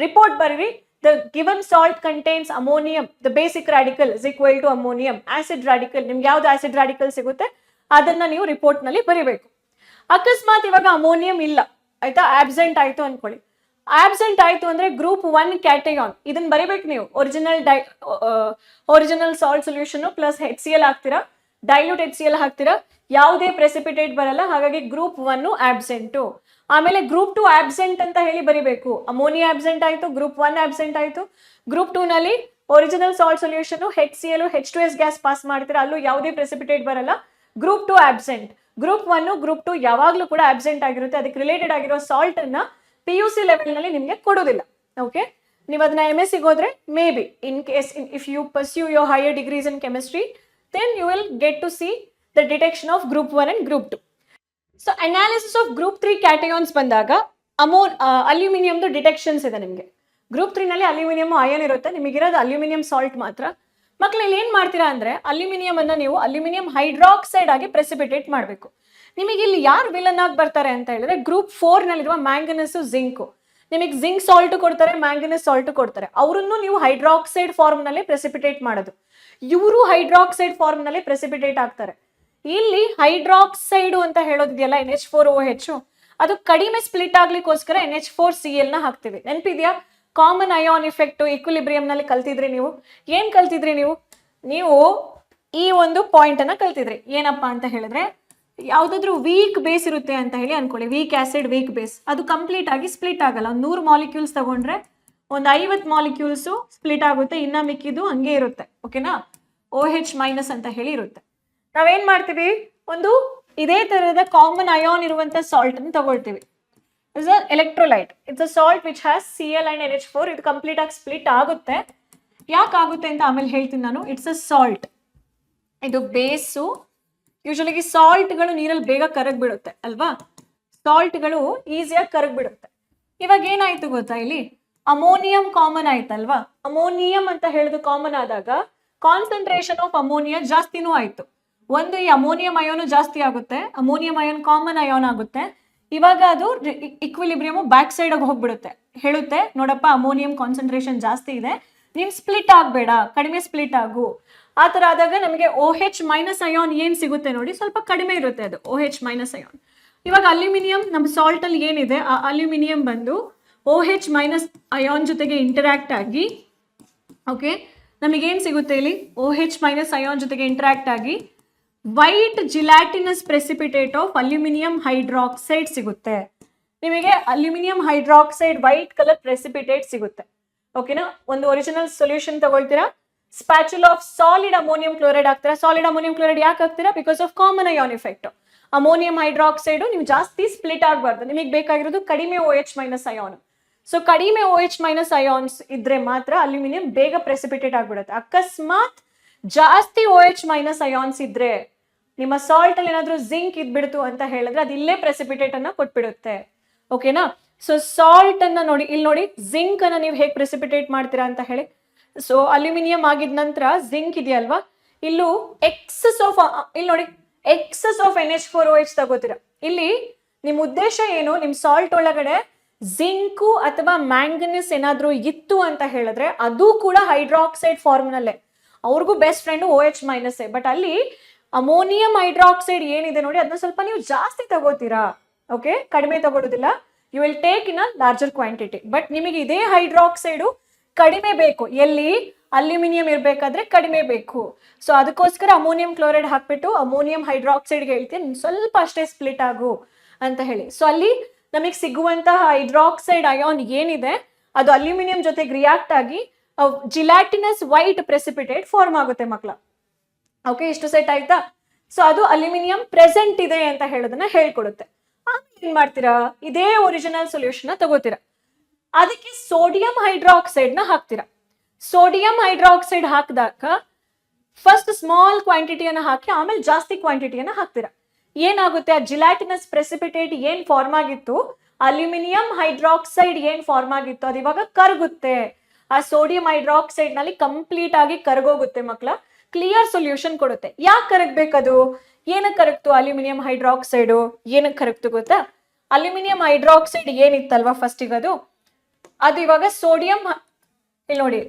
ರಿಪೋರ್ಟ್ ಬರೀರಿ. The given salt contains ammonium. The basic radical is equal to ammonium. Acid radical, ನಿಮ್ಗೆ ಯಾವ್ದು ಆಸಿಡ್ ರಾಡಿಕಲ್ ಸಿಗುತ್ತೆ ಅದನ್ನ ನೀವು ರಿಪೋರ್ಟ್ ನಲ್ಲಿ ಬರೀಬೇಕು. ಅಕಸ್ಮಾತ್ ಇವಾಗ ಅಮೋನಿಯಂ ಇಲ್ಲ ಆಯ್ತಾ, ಆಬ್ಸೆಂಟ್ ಆಯ್ತು ಅನ್ಕೊಳ್ಳಿ. ಆಬ್ಸೆಂಟ್ ಆಯ್ತು ಅಂದ್ರೆ ಗ್ರೂಪ್ 1 ಕ್ಯಾಟಯಾನ್ ಇದನ್ನ ಬರಿಬೇಕು ನೀವು. Original salt solution plus HCl ಹಾಕ್ತೀರಾ, ಡೈಲ್ಯೂಟ್ HCl ಹಾಕ್ತೀರಾ, ಯಾವುದೇ ಪ್ರೆಸಿಪಿಟೇಟ್ ಬರಲ್ಲ. ಹಾಗಾಗಿ ಗ್ರೂಪ್ 1 ಆಬ್ಸೆಂಟು. ಆಮೇಲೆ ಗ್ರೂಪ್ 2 ಆಬ್ಸೆಂಟ್ ಅಂತ ಹೇಳಿ ಬರಿಬೇಕು. ಅಮೋನಿಯಾ ಆಬ್ಸೆಂಟ್ ಆಯ್ತು, ಗ್ರೂಪ್ 1 ಆಬ್ಸೆಂಟ್ ಆಯ್ತು. ಗ್ರೂಪ್ 2 ನಲ್ಲಿ original salt solution HCl H2S gas pass ಮಾಡ್ತೀರಾ, ಅಲ್ಲೂ ಯಾವುದೇ ಪ್ರೆಸಿಪಿಟೇಟ್ ಬರಲ್ಲ. Group 2 absent. ಗ್ರೂಪ್ 1 ಗ್ರೂಪ್ 2 ಯಾವಾಗ್ಲೂ ಕೂಡ ಆಬ್ಸೆಂಟ್ ಆಗಿರುತ್ತೆ. ಅದಕ್ಕೆ ರಿಲೇಟೆಡ್ ಆಗಿರೋ ಸಾಲ್ಟ್ ಅನ್ನ PUC ಲೆವೆಲ್ ನಲ್ಲಿ ನಿಮ್ಗೆ ಕೊಡೋದಿಲ್ಲ. ಓಕೆ, ನೀವು ಅದನ್ನ MSc ಹೋದ್ರೆ maybe in case if you pursue your higher degrees in chemistry then you will get to see the detection of group 1 and group 2. So analysis of group 3 cations ಬಂದಾಗ ಅಲ್ಯೂಮಿನಿಯಂದು ಡಿಟೆಕ್ಷನ್ಸ್ ಇದೆ ನಿಮಗೆ. Group 3 ನಲ್ಲಿ aluminium iron ಇರುತ್ತೆ, ನಿಮಗಿರೋದು aluminium salt ಮಾತ್ರ. ಮಕ್ಕಳು ಇಲ್ಲಿ ಏನ್ ಮಾಡ್ತೀರಾ ಅಂದ್ರೆ ಅಲ್ಯೂಮಿನಿಯಂ ಅನ್ನ ನೀವು ಅಲ್ಯೂಮಿನಿಯಂ ಹೈಡ್ರಾಕ್ಸೈಡ್ ಆಗಿ ಪ್ರೆಸಿಪಿಟೇಟ್ ಮಾಡಬೇಕು. ನಿಮಗೆ ಇಲ್ಲಿ ಯಾರು ವಿಲನ್ ಆಗಿ ಬರ್ತಾರೆ ಅಂತ ಹೇಳಿದ್ರೆ ಗ್ರೂಪ್ 4 ನಲ್ಲಿರುವ ಮ್ಯಾಂಗನಸ್ ಜಿಂಕ್. ನಿಮಗೆ ಜಿಂಕ್ ಸಾಲ್ಟ್ ಕೊಡ್ತಾರೆ, ಮ್ಯಾಂಗನಸ್ ಸಾಲ್ಟ್ ಕೊಡ್ತಾರೆ, ಅವರನ್ನು ನೀವು ಹೈಡ್ರಾಕ್ಸೈಡ್ ಫಾರ್ಮ್ ನಲ್ಲಿ ಪ್ರೆಸಿಪಿಟೇಟ್ ಮಾಡೋದು. ಇವರು ಹೈಡ್ರಾಕ್ಸೈಡ್ ಫಾರ್ಮ್ ನಲ್ಲಿ ಪ್ರೆಸಿಪಿಟೇಟ್ ಆಗ್ತಾರೆ. ಇಲ್ಲಿ ಹೈಡ್ರಾಕ್ಸೈಡ್ ಅಂತ ಹೇಳೋದಿದೆಯಲ್ಲ NH4OH, ಅದು ಕಡಿಮೆ ಸ್ಪ್ಲಿಟ್ ಆಗ್ಲಿಕ್ಕೋಸ್ಕರ NH4Cl ನ ಹಾಕ್ತಿವಿ. ನೆನಪಿದ್ಯಾ? ಕಾಮನ್ ಅಯಾನ್ ಇಫೆಕ್ಟ್ ಈಕ್ವಿಲಿಬ್ರಿಯಂ ನಲ್ಲಿ ಕಲ್ತಿದ್ರಿ ನೀವು. ಏನ್ ಕಲ್ತಿದ್ರಿ ನೀವು ಈ ಒಂದು ಪಾಯಿಂಟ್ ಅನ್ನ ಕಲ್ತಿದ್ರಿ. ಏನಪ್ಪಾ ಅಂತ ಹೇಳಿದ್ರೆ ಯಾವ್ದಾದ್ರು ವೀಕ್ ಬೇಸ್ ಇರುತ್ತೆ ಅಂತ ಹೇಳಿ ಅನ್ಕೊಳ್ಳಿ, ವೀಕ್ ಆಸಿಡ್ ವೀಕ್ ಬೇಸ್, ಅದು ಕಂಪ್ಲೀಟ್ ಆಗಿ ಸ್ಪ್ಲಿಟ್ ಆಗಲ್ಲ. 100 ಮಾಲಿಕ್ಯೂಲ್ಸ್ ತಗೊಂಡ್ರೆ ಒಂದು 50 ಮಾಲಿಕ್ಯೂಲ್ಸ್ ಸ್ಪ್ಲಿಟ್ ಆಗುತ್ತೆ, ಇನ್ನ ಮಿಕ್ಕಿದ್ದು ಹಂಗೆ ಇರುತ್ತೆ. ಓಕೆನಾ? OH ಮೈನಸ್ ಅಂತ ಹೇಳಿ ಇರುತ್ತೆ. ನಾವೇನ್ ಮಾಡ್ತೀವಿ, ಒಂದು ಇದೇ ತರಹದ ಕಾಮನ್ ಅಯಾನ್ ಇರುವಂತ ಸಾಲ್ಟ್ ಅನ್ನು ತಗೊಳ್ತೀವಿ. It's a electrolyte. It's a salt which has Cl and NH4. ಇದು ಕಂಪ್ಲೀಟ್ ಆಗಿ ಸ್ಪ್ಲಿಟ್ ಆಗುತ್ತೆ. ಯಾಕೆ ಆಗುತ್ತೆ ಅಂತ ಆಮೇಲೆ ಹೇಳ್ತೀನಿ ನಾನು. It's a salt. ಇದು ಬೇಸು. ಯೂಶಲಿ ಸಾಲ್ಟ್ಗಳು ನೀರಲ್ಲಿ ಬೇಗ ಕರಗ್ ಬಿಡುತ್ತೆ ಅಲ್ವಾ? ಸಾಲ್ಟ್ಗಳು ಈಸಿಯಾಗಿ ಕರಗ್ ಬಿಡುತ್ತೆ. ಇವಾಗ ಏನಾಯ್ತು ಗೊತ್ತಾ, ಇಲ್ಲಿ ಅಮೋನಿಯಂ ಕಾಮನ್ ಆಯ್ತಲ್ವಾ? ಅಮೋನಿಯಂ ಅಂತ ಹೇಳಿದು ಕಾಮನ್ ಆದಾಗ ಕಾನ್ಸಂಟ್ರೇಷನ್ ಆಫ್ ಅಮೋನಿಯಾ ಜಾಸ್ತಿನೂ ಆಯ್ತು. ಒಂದು ಈ ಅಮೋನಿಯಂ ಅಯೋನು ಜಾಸ್ತಿ ಆಗುತ್ತೆ, ಅಮೋನಿಯಂ ಅಯೋನ್ ಕಾಮನ್ ಅಯೋನ್ ಆಗುತ್ತೆ. ಇವಾಗ ಅದು ಇಕ್ವಿಲಿಬ್ರಿಯಮ್ ಬ್ಯಾಕ್ ಸೈಡ್ ಆಗಿ ಹೋಗ್ಬಿಡುತ್ತೆ, ಹೇಳುತ್ತೆ ನೋಡಪ್ಪ ಅಮೋನಿಯಂ ಕಾನ್ಸಂಟ್ರೇಷನ್ ಜಾಸ್ತಿ ಇದೆ, ನೀನ್ ಸ್ಪ್ಲಿಟ್ ಆಗ್ಬೇಡ, ಕಡಿಮೆ ಸ್ಪ್ಲಿಟ್ ಆಗು. ಆ ತರ ಆದಾಗ ನಮಗೆ OH ಮೈನಸ್ ಅಯಾನ್ ಏನ್ ಸಿಗುತ್ತೆ ನೋಡಿ, ಸ್ವಲ್ಪ ಕಡಿಮೆ ಇರುತ್ತೆ ಅದು OH ಮೈನಸ್ ಅಯಾನ್. ಇವಾಗ ಅಲ್ಯೂಮಿನಿಯಂ ನಮ್ಮ ಸಾಲ್ಟ್ ಅಲ್ಲಿ ಏನಿದೆ, ಆ ಅಲ್ಯೂಮಿನಿಯಂ ಬಂದು OH ಮೈನಸ್ ಅಯಾನ್ ಜೊತೆಗೆ ಇಂಟರಾಕ್ಟ್ ಆಗಿ, ಓಕೆ, ನಮಗೇನ್ ಸಿಗುತ್ತೆ ಇಲ್ಲಿ OH ಮೈನಸ್ ಅಯಾನ್ ಜೊತೆಗೆ ಇಂಟರಾಕ್ಟ್ ಆಗಿ white gelatinous precipitate of aluminium hydroxide ಸಿಗುತ್ತೆ. ನಿಮಗೆ aluminium hydroxide white colour precipitate ಸಿಗುತ್ತೆ. ಓಕೆನಾ? ಒಂದು ಒರಿಜಿನಲ್ ಸೊಲ್ಯೂಷನ್ ತಗೊಳ್ತೀರಾ, spatula of solid ammonium chloride ಹಾಕ್ತೀರಾ. ಸಾಲಿಡ್ ಅಮೋನಿಯಂ ಕ್ಲೋರೈಡ್ ಯಾಕೆ ಹಾಕ್ತೀರಾ? Because of common ion effect. Ammonium hydroxide ನೀವು ಜಾಸ್ತಿ ಸ್ಪ್ಲಿಟ್ ಆಗಬಾರ್ದು, ನಿಮಗೆ ಬೇಕಾಗಿರೋದು ಕಡಿಮೆ OH ಮೈನಸ್ ಅಯಾನ್. ಸೊ ಕಡಿಮೆ OH ಮೈನಸ್ ಅಯಾನ್ಸ್ ಇದ್ರೆ ಮಾತ್ರ ಅಲ್ಯೂಮಿನಿಯಂ ಬೇಗ ಪ್ರೆಸಿಪಿಟೇಟ್ ಆಗ್ಬಿಡುತ್ತೆ. ಅಕಸ್ಮಾತ್ ಜಾಸ್ತಿ OH ಮೈನಸ್ ಅಯಾನ್ಸ್ ಇದ್ರೆ, ನಿಮ್ಮ ಸಾಲ್ಟ್ ಅಲ್ಲಿ ಏನಾದ್ರೂ ಜಿಂಕ್ ಇದ್ಬಿಡ್ತು ಅಂತ ಹೇಳಿದ್ರೆ ಅದು ಇಲ್ಲೇ ಪ್ರೆಸಿಪಿಟೇಟ್ ಅನ್ನ ಕೊಟ್ಬಿಡುತ್ತೆ. ಓಕೆನಾ? ಸೊ ಸಾಲ್ಟ್ ಅನ್ನ ನೋಡಿ, ಇಲ್ಲಿ ನೋಡಿ ಜಿಂಕ್ ಅನ್ನ ನೀವು ಹೇಗೆ ಪ್ರೆಸಿಪಿಟೇಟ್ ಮಾಡ್ತೀರಾ ಅಂತ ಹೇಳಿ. ಸೊ ಅಲ್ಯೂಮಿನಿಯಂ ಆಗಿದ ನಂತರ ಜಿಂಕ್ ಇದೆಯಲ್ವಾ, ಇಲ್ಲೂ ಎಕ್ಸಸ್ ಆಫ್, ಇಲ್ಲಿ ನೋಡಿ ಎಕ್ಸಸ್ ಆಫ್ NH4OH ತಗೋತೀರಾ. ಇಲ್ಲಿ ನಿಮ್ ಉದ್ದೇಶ ಏನು, ನಿಮ್ ಸಾಲ್ಟ್ ಒಳಗಡೆ ಜಿಂಕು ಅಥವಾ ಮ್ಯಾಂಗನೀಸ್ ಏನಾದ್ರೂ ಇತ್ತು ಅಂತ ಹೇಳಿದ್ರೆ ಅದು ಕೂಡ ಹೈಡ್ರಾಕ್ಸೈಡ್ ಫಾರ್ಮ್ ನಲ್ಲೇ, ಅವ್ರಿಗೂ best friend OH minus. But ಅಲ್ಲಿ ಅಮೋನಿಯಂ ಹೈಡ್ರಾಕ್ಸೈಡ್ ಏನಿದೆ ನೋಡಿ ಅದನ್ನ ಸ್ವಲ್ಪ ನೀವು ಜಾಸ್ತಿ ತಗೋತೀರಾ. ಓಕೆ, ಕಡಿಮೆ ತಗೊಳ್ಳೋದಿಲ್ಲ. You will take in a larger quantity. But ನಿಮಗೆ ಇದೇ ಹೈಡ್ರಾಕ್ಸೈಡು ಕಡಿಮೆ ಬೇಕು, ಎಲ್ಲಿ ಅಲ್ಯೂಮಿನಿಯಂ ಇರಬೇಕಾದ್ರೆ ಕಡಿಮೆ ಬೇಕು. ಸೊ ಅದಕ್ಕೋಸ್ಕರ ಅಮೋನಿಯಂ ಕ್ಲೋರೈಡ್ ಹಾಕ್ಬಿಟ್ಟು ಅಮೋನಿಯಂ ಹೈಡ್ರಾಕ್ಸೈಡ್ಗೆ ಹೇಳ್ತೀನಿ ಸ್ವಲ್ಪ ಅಷ್ಟೇ ಸ್ಪ್ಲಿಟ್ ಆಗು ಅಂತ ಹೇಳಿ. ಸೊ ಅಲ್ಲಿ ನಮಗೆ ಸಿಗುವಂತಹ ಹೈಡ್ರಾಕ್ಸೈಡ್ ಅಯಾನ್ ಏನಿದೆ ಅದು ಅಲ್ಯೂಮಿನಿಯಂ ಜೊತೆಗೆ ರಿಯಾಕ್ಟ್ ಆಗಿ ಜಿಲಾಟಿನಸ್ ವೈಟ್ ಪ್ರೆಸಿಪಿಟೇಟ್ ಫಾರ್ಮ್ ಆಗುತ್ತೆ ಮಕ್ಕಳ. ಓಕೆ, ಇಷ್ಟು ಸೆಟ್ ಆಯ್ತಾ? ಸೊ ಅದು ಅಲ್ಯೂಮಿನಿಯಂ ಪ್ರೆಸೆಂಟ್ ಇದೆ ಅಂತ ಹೇಳೋದನ್ನ ಹೇಳ್ಕೊಡುತ್ತೆ. ಆಮೇಲೆ ಏನ್ ಮಾಡ್ತೀರಾ, ಇದೇ ಒರಿಜಿನಲ್ ಸೊಲ್ಯೂಷನ್ ತಗೋತೀರಾ, ಅದಕ್ಕೆ ಸೋಡಿಯಂ ಹೈಡ್ರಾಕ್ಸೈಡ್ ನ ಹಾಕ್ತೀರಾ. ಸೋಡಿಯಂ ಹೈಡ್ರಾಕ್ಸೈಡ್ ಹಾಕಿದಾಗ ಫಸ್ಟ್ ಸ್ಮಾಲ್ ಕ್ವಾಂಟಿಟಿಯನ್ನ ಹಾಕಿ ಆಮೇಲೆ ಜಾಸ್ತಿ ಕ್ವಾಂಟಿಟಿಯನ್ನ ಹಾಕ್ತೀರಾ. ಏನಾಗುತ್ತೆ, ಆ ಜಿಲಾಟಿನಸ್ ಪ್ರೆಸಿಪಿಟೇಟ್ ಏನ್ ಫಾರ್ಮ್ ಆಗಿತ್ತು, ಅಲ್ಯೂಮಿನಿಯಂ ಹೈಡ್ರಾಕ್ಸೈಡ್ ಏನ್ ಫಾರ್ಮ್ ಆಗಿತ್ತು ಅದು ಇವಾಗ ಕರಗುತ್ತೆ. ಆ ಸೋಡಿಯಂ ಹೈಡ್ರಾಕ್ಸೈಡ್ ನಲ್ಲಿ ಕಂಪ್ಲೀಟ್ ಆಗಿ ಕರಗೋಗುತ್ತೆ ಮಕ್ಕಳ. ಕ್ಲಿಯರ್ ಸೊಲ್ಯೂಷನ್ ಕೊಡುತ್ತೆ. ಯಾಕೆ ಕರಗಬೇಕದು, ಏನಕ್ಕೆ ಕರಗ್ತು ಅಲ್ಯೂಮಿನಿಯಂ ಹೈಡ್ರಾಕ್ಸೈಡು? ಏನಕ್ಕೆ ಕರಗ್ತು ಗೊತ್ತಾ? ಅಲ್ಯೂಮಿನಿಯಂ ಹೈಡ್ರಾಕ್ಸೈಡ್ ಏನಿತ್ತಲ್ವಾ ಫಸ್ಟಿಗೆ ಅದು ಇವಾಗ ಸೋಡಿಯಂ, ಇಲ್ಲಿ ನೋಡಿ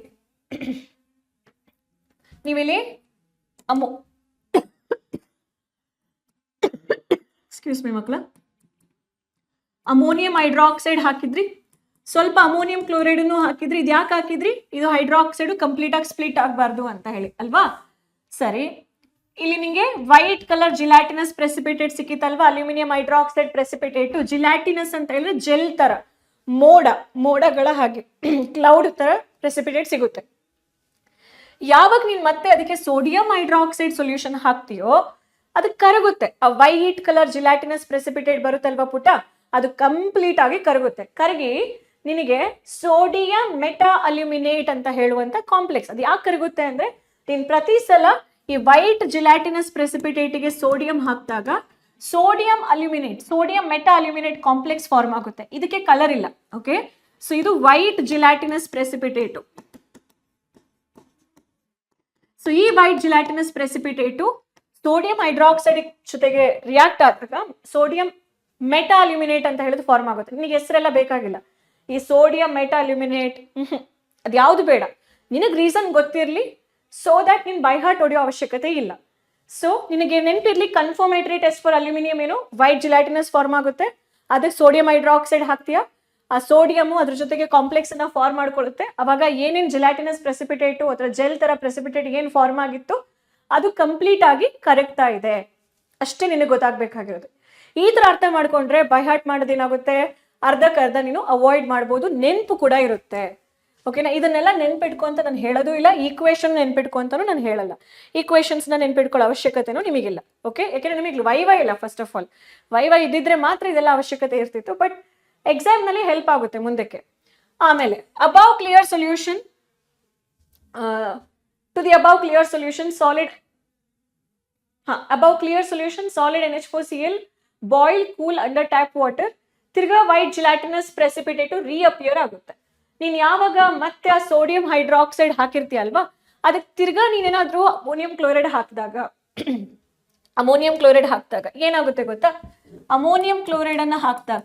ನೀವಿಲ್ಲಿ ಎಕ್ಸ್ಕ್ಯೂಸ್ ಮೀ ಮಕ್ಕಳ, ಅಮೋನಿಯಂ ಹೈಡ್ರಾಕ್ಸೈಡ್ ಹಾಕಿದ್ರಿ, ಸ್ವಲ್ಪ ಅಮೋನಿಯಂ ಕ್ಲೋರೈಡನ್ನು ಹಾಕಿದ್ರಿ. ಇದು ಯಾಕೆ ಹಾಕಿದ್ರಿ? ಇದು ಹೈಡ್ರಾಕ್ಸೈಡ್ ಕಂಪ್ಲೀಟ್ ಆಗಿ ಸ್ಪ್ಲಿಟ್ ಆಗಬಾರ್ದು ಅಂತ ಹೇಳಿ ಅಲ್ವಾ? ಸರಿ, ಇಲ್ಲಿ ನಿಮಗೆ ವೈಟ್ ಕಲರ್ ಜಿಲಾಟಿನಸ್ ಪ್ರೆಸಿಪಿಟೇಟ್ ಸಿಕ್ಕಿತ್ತಲ್ವಾ? Aluminium hydroxide precipitate. ಜಿಲಾಟಿನಸ್ ಅಂತ ಹೇಳಿದ್ರೆ ಜೆಲ್ ತರ, ಮೋಡಗಳ ಹಾಗೆ ಕ್ಲೌಡ್ ತರ ಪ್ರೆಸಿಪಿಟೇಟ್ ಸಿಗುತ್ತೆ. ಯಾವಾಗ ನೀನ್ ಮತ್ತೆ ಅದಕ್ಕೆ ಸೋಡಿಯಂ ಹೈಡ್ರಾಕ್ಸೈಡ್ ಸೊಲ್ಯೂಷನ್ ಹಾಕ್ತೀಯೋ ಅದು ಕರಗುತ್ತೆ. ಆ ವೈಟ್ ಕಲರ್ ಜಿಲಾಟಿನಸ್ ಪ್ರೆಸಿಪಿಟೇಟ್ ಬರುತ್ತಲ್ವಾ ಪುಟ, ಅದು ಕಂಪ್ಲೀಟ್ ಆಗಿ ಕರಗುತ್ತೆ. ಕರಗಿ ನಿನಗೆ ಸೋಡಿಯಂ ಮೆಟಾ ಅಲ್ಯೂಮಿನೇಟ್ ಅಂತ ಹೇಳುವಂತ ಕಾಂಪ್ಲೆಕ್ಸ್. ಅದು ಯಾಕೆ ಕರಗುತ್ತೆ ಅಂದ್ರೆ, ನೀನ್ ಪ್ರತಿ ಸಲ ಈ ವೈಟ್ ಜಿಲಾಟಿನಸ್ ಪ್ರೆಸಿಪಿಟೇಟ್ಗೆ ಸೋಡಿಯಂ ಹಾಕಿದಾಗ sodium aluminate, sodium meta aluminate complex form ಆಗುತ್ತೆ. ಇದಕ್ಕೆ ಕಲರ್ ಇಲ್ಲ. ಓಕೆ, ಸೊ ಇದು ವೈಟ್ ಜಿಲಾಟಿನಸ್ ಪ್ರೆಸಿಪಿಟೇಟು. ಸೊ ಈ white gelatinous precipitate sodium hydroxide ಜೊತೆಗೆ ರಿಯಾಕ್ಟ್ ಆದಾಗ ಸೋಡಿಯಂ ಮೆಟಾ ಅಲ್ಯೂಮಿನೇಟ್ ಅಂತ ಹೇಳಿದ್ರೆ ಫಾರ್ಮ್ ಆಗುತ್ತೆ. ನಿನಗೆ ಹೆಸರೆಲ್ಲ ಬೇಕಾಗಿಲ್ಲ. ಈ ಸೋಡಿಯಂ ಮೆಟಾ ಅಲ್ಯೂಮಿನೇಟ್ ಅದು ಯಾವುದು ಬೇಡ, ನಿನಗೆ ರೀಸನ್ ಗೊತ್ತಿರಲಿ, ಸೋ ದಟ್ ನಿನ್ ಬೈ ಹಾರ್ಟ್ ಹೊಡೆಯೋ ಅವಶ್ಯಕತೆ ಇಲ್ಲ. ಸೊ ನಿನಗೆ ನೆನಪಿರ್ಲಿ, ಕನ್ಫರ್ಮೇಟರಿ ಟೆಸ್ಟ್ ಫಾರ್ ಅಲ್ಯೂಮಿನಿಯಂ ಏನು, ವೈಟ್ ಜಿಲಾಟಿನಸ್ ಫಾರ್ಮ್ ಆಗುತ್ತೆ, ಅದಕ್ಕೆ ಸೋಡಿಯಂ ಹೈಡ್ರಾಕ್ಸೈಡ್ ಹಾಕ್ತೀಯಾ, ಆ ಸೋಡಿಯಂ ಅದ್ರ ಜೊತೆಗೆ ಕಾಂಪ್ಲೆಕ್ಸ್ ಅನ್ನ ಫಾರ್ಮ್ ಮಾಡ್ಕೊಳ್ಳುತ್ತೆ. ಅವಾಗ ಏನೇನ್ ಜಿಲಾಟಿನಸ್ ಪ್ರೆಸಿಪಿಟೇಟು ಅಥವಾ ಜೆಲ್ ತರ ಪ್ರೆಸಿಪಿಟೇಟ್ ಏನ್ ಫಾರ್ಮ್ ಆಗಿತ್ತು ಅದು ಕಂಪ್ಲೀಟ್ ಆಗಿ ಕರಗ್ತಾ ಇದೆ. ಅಷ್ಟೇ ನಿನಗೆ ಗೊತ್ತಾಗ್ಬೇಕಾಗಿರೋದು. ಈ ತರ ಅರ್ಥ ಮಾಡ್ಕೊಂಡ್ರೆ ಬೈ ಹಾರ್ಟ್ ಮಾಡೋದೇನಾಗುತ್ತೆ, ಅರ್ಧಕ್ಕರ್ಧ ನೀನು ಅವಾಯ್ಡ್ ಮಾಡ್ಬೋದು, ನೆನಪು ಕೂಡ ಇರುತ್ತೆ. ಓಕೆನಾ? ಇದನ್ನೆಲ್ಲ ನೆನ್ಪಿಟ್ಕೊ ಅಂತ ನಾನು ಹೇಳೋದು ಇಲ್ಲ, ಈಕ್ವೇಶನ್ ನೆನ್ಪಿಟ್ಕೊ ಅಂತಾನು ನಾನು ಹೇಳಲ್ಲ. ಈಕ್ವೇಶನ್ಸ್ನ ನೆನ್ಪಿಟ್ಕೊಳ್ಳೋ ಅವಶ್ಯಕತೆನೂ ನಿಮಗಿಲ್ಲ. ಓಕೆ, ಯಾಕೆಂದ್ರೆ ನಿಮಗೆ ವೈವ ಇಲ್ಲ. ಫಸ್ಟ್ ಆಫ್ ಆಲ್ ವೈವ ಇದ್ದಿದ್ರೆ ಮಾತ್ರ ಇದೆಲ್ಲ ಅವಶ್ಯಕತೆ ಇರ್ತಿತ್ತು, ಬಟ್ ಎಕ್ಸಾಮ್ ನಲ್ಲಿ ಹೆಲ್ಪ್ ಆಗುತ್ತೆ ಮುಂದಕ್ಕೆ. ಆಮೇಲೆ above clear solution, to the above clear solution solid, above clear solution solid NH4Cl boil cool under tap water, ತಿರ್ಗಾ ವೈಟ್ ಜಿಲಾಟಿನಸ್ ಪ್ರೆಸಿಪಿಟೇಟು ರೀಅಪಿಯರ್ ಆಗುತ್ತೆ. ನೀನ್ ಯಾವಾಗ ಮತ್ತೆ ಆ ಸೋಡಿಯಂ ಹೈಡ್ರಾಕ್ಸೈಡ್ ಹಾಕಿರ್ತೀಯ ಅಲ್ವಾ, ಅದಕ್ಕೆ ತಿರ್ಗಾ ನೀನೇನಾದ್ರೂ ಅಮೋನಿಯಂ ಕ್ಲೋರೈಡ್ ಹಾಕಿದಾಗ ಏನಾಗುತ್ತೆ ಗೊತ್ತಾ? ಅಮೋನಿಯಂ ಕ್ಲೋರೈಡ್ ಅನ್ನ ಹಾಕಿದಾಗ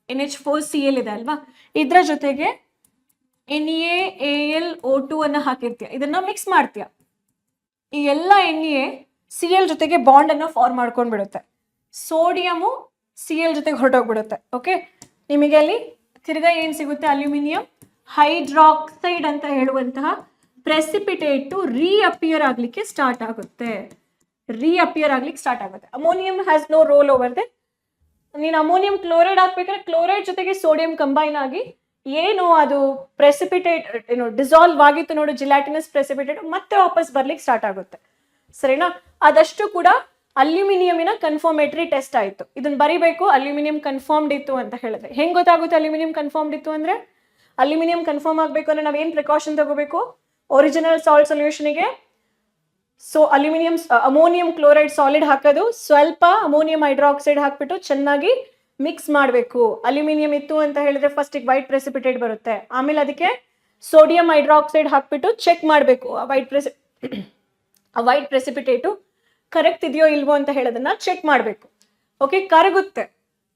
NH4Cl ಇದೆ ಅಲ್ವಾ, ಇದ್ರ ಜೊತೆಗೆ NaAlO2 ಅನ್ನ ಹಾಕಿರ್ತೀಯ, ಇದನ್ನ ಮಿಕ್ಸ್ ಮಾಡ್ತೀಯ. ಈ ಎಲ್ಲ NaCl ಜೊತೆಗೆ ಬಾಂಡ್ ಅನ್ನ ಫಾರ್ಮ್ ಮಾಡ್ಕೊಂಡ್ಬಿಡುತ್ತೆ. ಸೋಡಿಯಮು Cl ಜೊತೆಗೆ ಹೊರಟೋಗ್ಬಿಡುತ್ತೆ. ಓಕೆ, ನಿಮಗೆ ಅಲ್ಲಿ ತಿರ್ಗಾ ಏನ್ ಸಿಗುತ್ತೆ? ಅಲ್ಯೂಮಿನಿಯಂ ಹೈಡ್ರಾಕ್ಸೈಡ್ ಅಂತ ಹೇಳುವಂತಹ ಪ್ರೆಸಿಪಿಟೇಟು ರೀಅಪಿಯರ್ ಆಗ್ಲಿಕ್ಕೆ ಸ್ಟಾರ್ಟ್ ಆಗುತ್ತೆ. Ammonium has no role over there. ನೀನು ಅಮೋನಿಯಂ ಕ್ಲೋರೈಡ್ ಹಾಕ್ಬೇಕಾದ್ರೆ ಕ್ಲೋರೈಡ್ ಜೊತೆಗೆ ಸೋಡಿಯಂ ಕಂಬೈನ್ ಆಗಿ ಏನು ಅದು ಪ್ರೆಸಿಪಿಟೇಟ್ ಏನು ಡಿಸಾಲ್ವ್ ಆಗಿತ್ತು ನೋಡು, ಜಿಲಾಟಿನಸ್ ಪ್ರೆಸಿಪಿಟೇಟ್, ಮತ್ತೆ ವಾಪಸ್ ಬರ್ಲಿಕ್ಕೆ ಸ್ಟಾರ್ಟ್ ಆಗುತ್ತೆ. ಸರಿನಾ? ಅದಷ್ಟು ಕೂಡ ಅಲ್ಯೂಮಿನಿಯಮಿನ ಕನ್ಫರ್ಮೇಟರಿ ಟೆಸ್ಟ್ ಆಯಿತು. ಇದನ್ನ ಬರಿಬೇಕು, ಅಲ್ಯೂಮಿನಿಯಂ ಕನ್ಫರ್ಮ್ಡ್ ಇತ್ತು ಅಂತ ಹೇಳಿದ್ರೆ. ಹೆಂಗ್ ಗೊತ್ತಾಗುತ್ತೆ ಅಲ್ಯೂಮಿನಿಯಂ ಕನ್ಫರ್ಮ್ಡ್ ಇತ್ತು ಅಂದ್ರೆ? ಅಲ್ಯೂಮಿನಿಯಂ ಕನ್ಫರ್ಮ್ ಆಗಬೇಕು ಅಂದ್ರೆ ನಾವೇನ್ ಪ್ರಿಕಾಷನ್ ತಗೋಬೇಕು? ಒರಿಜಿನಲ್ ಸಾಲ್ಟ್ ಸೊಲ್ಯೂಷನ್ಗೆ ಅಮೋನಿಯಂ ಕ್ಲೋರೈಡ್ ಸಾಲಿಡ್ ಹಾಕೋದು, ಸ್ವಲ್ಪ ಅಮೋನಿಯಂ ಹೈಡ್ರಾಕ್ಸೈಡ್ ಹಾಕ್ಬಿಟ್ಟು ಚೆನ್ನಾಗಿ ಮಿಕ್ಸ್ ಮಾಡಬೇಕು. ಅಲ್ಯೂಮಿನಿಯಂ ಇತ್ತು ಅಂತ ಹೇಳಿದ್ರೆ ಫಸ್ಟಿಗೆ ವೈಟ್ ಪ್ರೆಸಿಪಿಟೇಟ್ ಬರುತ್ತೆ, ಆಮೇಲೆ ಅದಕ್ಕೆ ಸೋಡಿಯಂ ಹೈಡ್ರಾಕ್ಸೈಡ್ ಹಾಕ್ಬಿಟ್ಟು ಚೆಕ್ ಮಾಡಬೇಕು ಆ ವೈಟ್ ಪ್ರೆಸಿಪಿಟೇಟು ಕರೆಕ್ಟ್ ಇದೆಯೋ ಇಲ್ವೋ ಅಂತ ಹೇಳೋದನ್ನ ಚೆಕ್ ಮಾಡಬೇಕು. ಓಕೆ,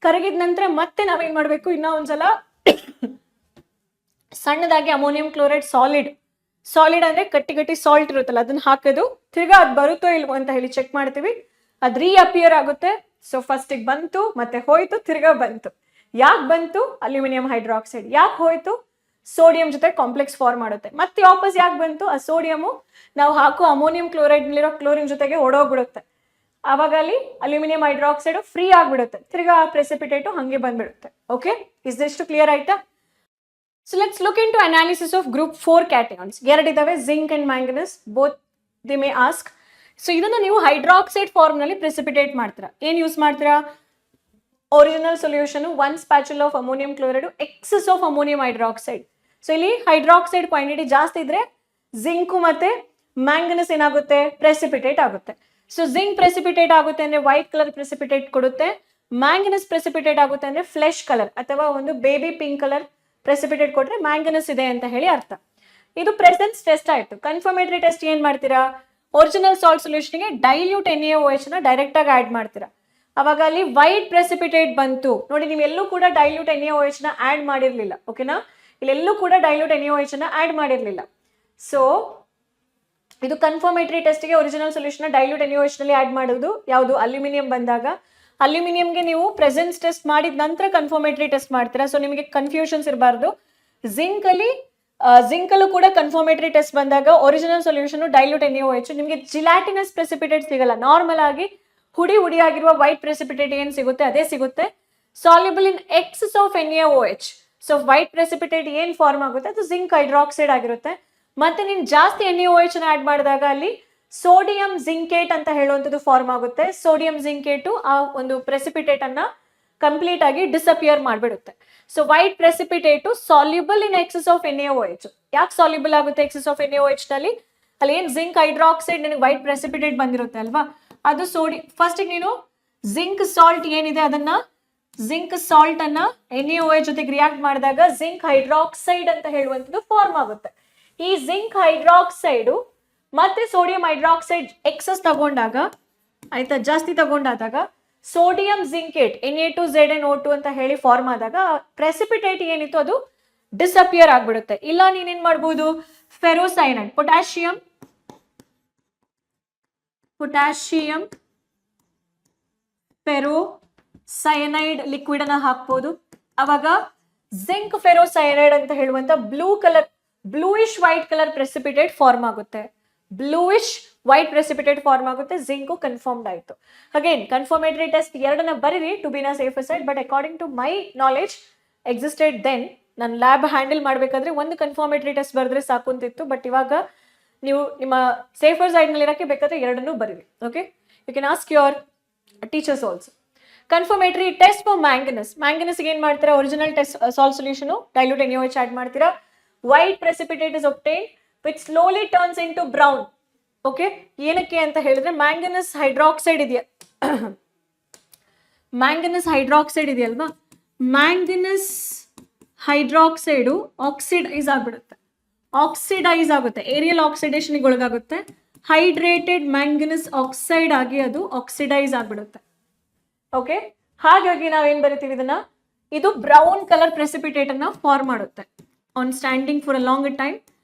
ಕರಗಿದ ನಂತರ ಮತ್ತೆ ನಾವೇನ್ ಮಾಡಬೇಕು? ಇನ್ನೂ ಒಂದ್ಸಲ ಸಣ್ಣದಾಗಿ ಅಮೋನಿಯಂ ಕ್ಲೋರೈಡ್ ಸಾಲಿಡ್ ಅಂದ್ರೆ ಕಟ್ಟಿ ಸಾಲ್ಟ್ ಇರುತ್ತಲ್ಲ, ಅದನ್ನ ಹಾಕೋದು, ತಿರ್ಗಾ ಅದು ಬರುತ್ತೋ ಇಲ್ವೋ ಅಂತ ಹೇಳಿ ಚೆಕ್ ಮಾಡ್ತೀವಿ. ಅದು ರೀಅಪಿಯರ್ ಆಗುತ್ತೆ. ಸೊ ಫಸ್ಟಿಗೆ ಬಂತು, ಮತ್ತೆ ಹೋಯ್ತು, ತಿರ್ಗಾ ಬಂತು. ಯಾಕೆ ಬಂತು? Aluminium hydroxide. ಯಾಕೆ ಹೋಯ್ತು? ಸೋಡಿಯಂ ಜೊತೆ ಕಾಂಪ್ಲೆಕ್ಸ್ ಫಾರ್ಮ್ ಮಾಡುತ್ತೆ. ಮತ್ತೆ ವಾಪಸ್ ಯಾಕೆ ಬಂತು? ಆ ಸೋಡಿಯಮು ನಾವು ಹಾಕೋ ಅಮೋನಿಯಂ ಕ್ಲೋರೈಡ್ನಲ್ಲಿರೋ ಕ್ಲೋರಿನ್ ಜೊತೆಗೆ ಓಡೋಗ್ಬಿಡುತ್ತೆ. ಆವಾಗ ಅಲ್ಲಿ ಅಲ್ಯೂಮಿನಿಯಂ ಹೈಡ್ರಾಕ್ಸೈಡ್ ಫ್ರೀ ಆಗ್ಬಿಡುತ್ತೆ, ತಿರ್ಗಾ ಆ ಪ್ರೆಸಿಪಿಟೇಟು ಹಂಗೆ ಬಂದ್ಬಿಡುತ್ತೆ. ಓಕೆ, ಇಷ್ಟು ಕ್ಲಿಯರ್ ಆಯ್ತಾ? So let's look into analysis of group 4 cations. ಎರಡಿದಾವೆ, zinc and manganese, both they may ask. So ಇದನ್ನ ನೀವು ಹೈಡ್ರಾಕ್ಸೈಡ್ ಫಾರ್ಮ್ ನಲ್ಲಿ ಪ್ರೆಸಿಪಿಟೇಟ್ ಮಾಡ್ತೀರಾ. ಏನ್ ಯೂಸ್ ಮಾಡ್ತೀರಾ? Original solution 1 spatula of ammonium chloride, excess of ammonium hydroxide. So ಇಲ್ಲಿ hydroxide quantity ಜಾಸ್ತಿ ಇದ್ರೆ ಜಿಂಕು ಮತ್ತೆ ಮ್ಯಾಂಗನೀಸ್ ಏನಾಗುತ್ತೆ? ಪ್ರೆಸಿಪಿಟೇಟ್ ಆಗುತ್ತೆ. ಸೊ ಜಿಂಕ್ ಪ್ರೆಸಿಪಿಟೇಟ್ ಆಗುತ್ತೆ ಅಂದ್ರೆ ವೈಟ್ ಕಲರ್ ಪ್ರೆಸಿಪಿಟೇಟ್ ಕೊಡುತ್ತೆ. ಮ್ಯಾಂಗನೀಸ್ ಪ್ರೆಸಿಪಿಟೇಟ್ ಆಗುತ್ತೆ ಅಂದ್ರೆ ಫ್ಲೆಶ್ ಕಲರ್ ಅಥವಾ ಒಂದು ಬೇಬಿ ಪಿಂಕ್ ಕಲರ್ ಪ್ರೆಸಿಪಿಟೇಟ್ ಕೊಟ್ರೆ ಮ್ಯಾಂಗನೀಸ್ ಇದೆ ಅಂತ ಹೇಳಿ ಅರ್ಥ. ಇದು ಪ್ರೆಸೆನ್ಸ್ ಟೆಸ್ಟ್ ಆಯ್ತು. ಕನ್ಫರ್ಮೇಟರಿ ಟೆಸ್ಟ್ ಏನ್ ಮಾಡ್ತೀರಾ? ಒರಿಜಿನಲ್ ಸಾಲ್ಟ್ ಸೊಲ್ಯೂಷನ್ಗೆ ಡೈಲ್ಯೂಟ್ NaOH ನ ಡೈರೆಕ್ಟ್ ಆಗಿ ಆಡ್ ಮಾಡ್ತೀರಾ. ಅವಾಗ ಅಲ್ಲಿ ವೈಟ್ ಪ್ರೆಸಿಪಿಟೇಟ್ ಬಂತು ನೋಡಿ. ನೀವೆಲ್ಲೂ ಕೂಡ ಡೈಲ್ಯೂಟ್ NaOH ನ ಆಡ್ ಮಾಡಿರ್ಲಿಲ್ಲ. ಓಕೆನಾ, ಇಲ್ಲೆಲ್ಲೂ ಕೂಡ ಡೈಲ್ಯೂಟ್ NaOH ನ ಆಡ್ ಮಾಡಿರ್ಲಿಲ್ಲ. ಸೊ ಇದು confirmatory ಟೆಸ್ಟ್ಗೆ original solution dilute NaOH ನಲ್ಲಿ ಆಡ್ ಮಾಡೋದು ಯಾವುದು, ಅಲ್ಯೂಮಿನಿಯಂ ಬಂದಾಗ. ಅಲ್ಯೂಮಿನಿಯಂಗೆ ನೀವು ಪ್ರೆಸೆನ್ಸ್ ಟೆಸ್ಟ್ ಮಾಡಿದ ನಂತರ ಕನ್ಫರ್ಮೇಟರಿ ಟೆಸ್ಟ್ ಮಾಡ್ತೀರಾ. ಸೊ ನಿಮಗೆ ಕನ್ಫ್ಯೂಷನ್ಸ್ ಇರಬಾರ್ದು. ಜಿಂಕ್ ಅಲ್ಲೂ ಕೂಡ ಕನ್ಫರ್ಮೇಟರಿ ಟೆಸ್ಟ್ ಬಂದಾಗ ಒರಿಜಿನಲ್ ಸೊಲ್ಯೂಷನ್ ಡೈಲ್ಯೂಟ್ NaOH. ನಿಮಗೆ ಜಿಲಾಟಿನಸ್ ಪ್ರೆಸಿಪಿಟೇಟ್ ಸಿಗಲ್ಲ. ನಾರ್ಮಲ್ ಆಗಿ ಹುಡಿ ಆಗಿರುವ ವೈಟ್ ಪ್ರೆಸಿಪಿಟೇಟ್ ಏನ್ ಸಿಗುತ್ತೆ ಅದೇ ಸಿಗುತ್ತೆ. Soluble in excess of NaOH. So white precipitate ಏನ್ ಫಾರ್ಮ್ ಆಗುತ್ತೆ ಅದು ಜಿಂಕ್ ಹೈಡ್ರಾಕ್ಸೈಡ್ ಆಗಿರುತ್ತೆ. ಮತ್ತೆ ನೀನು ಜಾಸ್ತಿ NaOH ನ ಆಡ್ ಮಾಡಿದಾಗ ಅಲ್ಲಿ ಸೋಡಿಯಂ ಜಿಂಕೇಟ್ ಅಂತ ಹೇಳುವಂಥದ್ದು ಫಾರ್ಮ್ ಆಗುತ್ತೆ. ಸೋಡಿಯಂ ಜಿಂಕೇಟು ಆ ಒಂದು ಪ್ರೆಸಿಪಿಟೇಟ್ ಅನ್ನ ಕಂಪ್ಲೀಟ್ ಆಗಿ ಡಿಸಪಿಯರ್ ಮಾಡಿಬಿಡುತ್ತೆ. So white precipitate soluble in excess of NaOH. ಯಾಕೆ ಸಾಲ್ಯುಬಲ್ ಆಗುತ್ತೆ ಎಕ್ಸಸ್ ಆಫ್ NaOH ನಲ್ಲಿ? ಅಲ್ಲಿ ಏನ್ ಜಿಂಕ್ ಹೈಡ್ರಾಕ್ಸೈಡ್ ನಿನಗೆ ವೈಟ್ ಪ್ರೆಸಿಪಿಟೇಟ್ ಬಂದಿರುತ್ತೆ ಅಲ್ವಾ, ಅದು ಫಸ್ಟ್ ನೀನು ಜಿಂಕ್ ಸಾಲ್ಟ್ ಏನಿದೆ ಅದನ್ನ ಜಿಂಕ್ ಸಾಲ್ಟ್ ಅನ್ನ NaOH ಜೊತೆಗೆ ರಿಯಾಕ್ಟ್ ಮಾಡಿದಾಗ ಜಿಂಕ್ ಹೈಡ್ರಾಕ್ಸೈಡ್ ಅಂತ ಹೇಳುವಂಥದ್ದು ಫಾರ್ಮ್ ಆಗುತ್ತೆ. ಈ ಜಿಂಕ್ ಹೈಡ್ರಾಕ್ಸೈಡ್ ಮತ್ತೆ ಸೋಡಿಯಂ ಹೈಡ್ರಾಕ್ಸೈಡ್ ಎಕ್ಸಸ್ ತಗೊಂಡಾಗ ಆಯ್ತಾ, ಜಾಸ್ತಿ ತಗೊಂಡಾದಾಗ ಸೋಡಿಯಂ ಜಿಂಕೇಟ್ Na2ZnO2 ಅಂತ ಹೇಳಿ ಫಾರ್ಮ್ ಆದಾಗ ಪ್ರೆಸಿಪಿಟೇಟ್ ಏನಿತ್ತು ಅದು ಡಿಸಪಿಯರ್ ಆಗ್ಬಿಡುತ್ತೆ. ಇಲ್ಲ ನೀನೇನ್ ಮಾಡ್ಬೋದು, ಫೆರೋಸೈನೈಡ್ ಪೊಟ್ಯಾಷಿಯಂ ಫೆರೋಸೈನೈಡ್ ಲಿಕ್ವಿಡ್ ಅನ್ನ ಹಾಕ್ಬೋದು. ಅವಾಗ ಜಿಂಕ್ ಫೆರೋಸೈನೈಡ್ ಅಂತ ಹೇಳುವಂತ bluish white colour precipitate form ಆಗುತ್ತೆ. ಬ್ಲೂಯಿಶ್ ವೈಟ್ ಪ್ರೆಸಿಪಿಟೇಟ್ ಫಾರ್ಮ್ ಆಗುತ್ತೆ. ಜಿಂಕು ಕನ್ಫರ್ಮ್ಡ್ ಆಯ್ತು. ಅಗೇನ್ ಕನ್ಫರ್ಮೇಟರಿ ಟೆಸ್ಟ್ ಎರಡನ್ನ ಬರೀರಿ ಟು ಬಿ ನಾ safer side. But according to my knowledge existed then, ನಾನು ಲ್ಯಾಬ್ ಹ್ಯಾಂಡಲ್ ಮಾಡಬೇಕಾದ್ರೆ ಒಂದು ಕನ್ಫರ್ಮೇಟರಿ ಟೆಸ್ಟ್ ಬರೆದ್ರೆ ಸಾಕು ಅಂತಿತ್ತು. ಬಟ್ ಇವಾಗ ನೀವು ನಿಮ್ಮ ಸೇಫರ್ ಸೈಡ್ ನಲ್ಲಿ ಇರೋಕ್ಕೆ ಬೇಕಾದ್ರೆ ಎರಡನ್ನೂ ಬರೀರಿ. Okay, you can ask your teachers also. Confirmatory test for manganous ಏನ್ ಮಾಡ್ತೀರಾ, original test salt solution dilute NaOH add ಮಾಡ್ತೀರಾ. White precipitate is obtain which slowly turns into brown. Okay, ಏನಕ್ಕೆ ಅಂತ ಹೇಳಿದ್ರೆ ಮ್ಯಾಂಗನಸ್ ಹೈಡ್ರಾಕ್ಸೈಡ್ ಇದೆಯಲ್ವಾ, manganous hydroxide oxidise ಆಗುತ್ತೆ, aerial ಆಕ್ಸಿಡೇಷನ್ಗೆ ಒಳಗಾಗುತ್ತೆ. ಹೈಡ್ರೇಟೆಡ್ ಮ್ಯಾಂಗನಸ್ ಆಕ್ಸೈಡ್ ಆಗಿ ಅದು ಆಕ್ಸಿಡೈಸ್ ಆಗ್ಬಿಡುತ್ತೆ. ಓಕೆ, ಹಾಗಾಗಿ ನಾವೇನ್ ಬರಿತೀವಿ ಇದನ್ನ, ಇದು ಬ್ರೌನ್ ಕಲರ್ ಪ್ರೆಸಿಪಿಟೇಟ್ ಅನ್ನ ಫಾರ್ಮ್ ಮಾಡುತ್ತೆ. On standing for a long time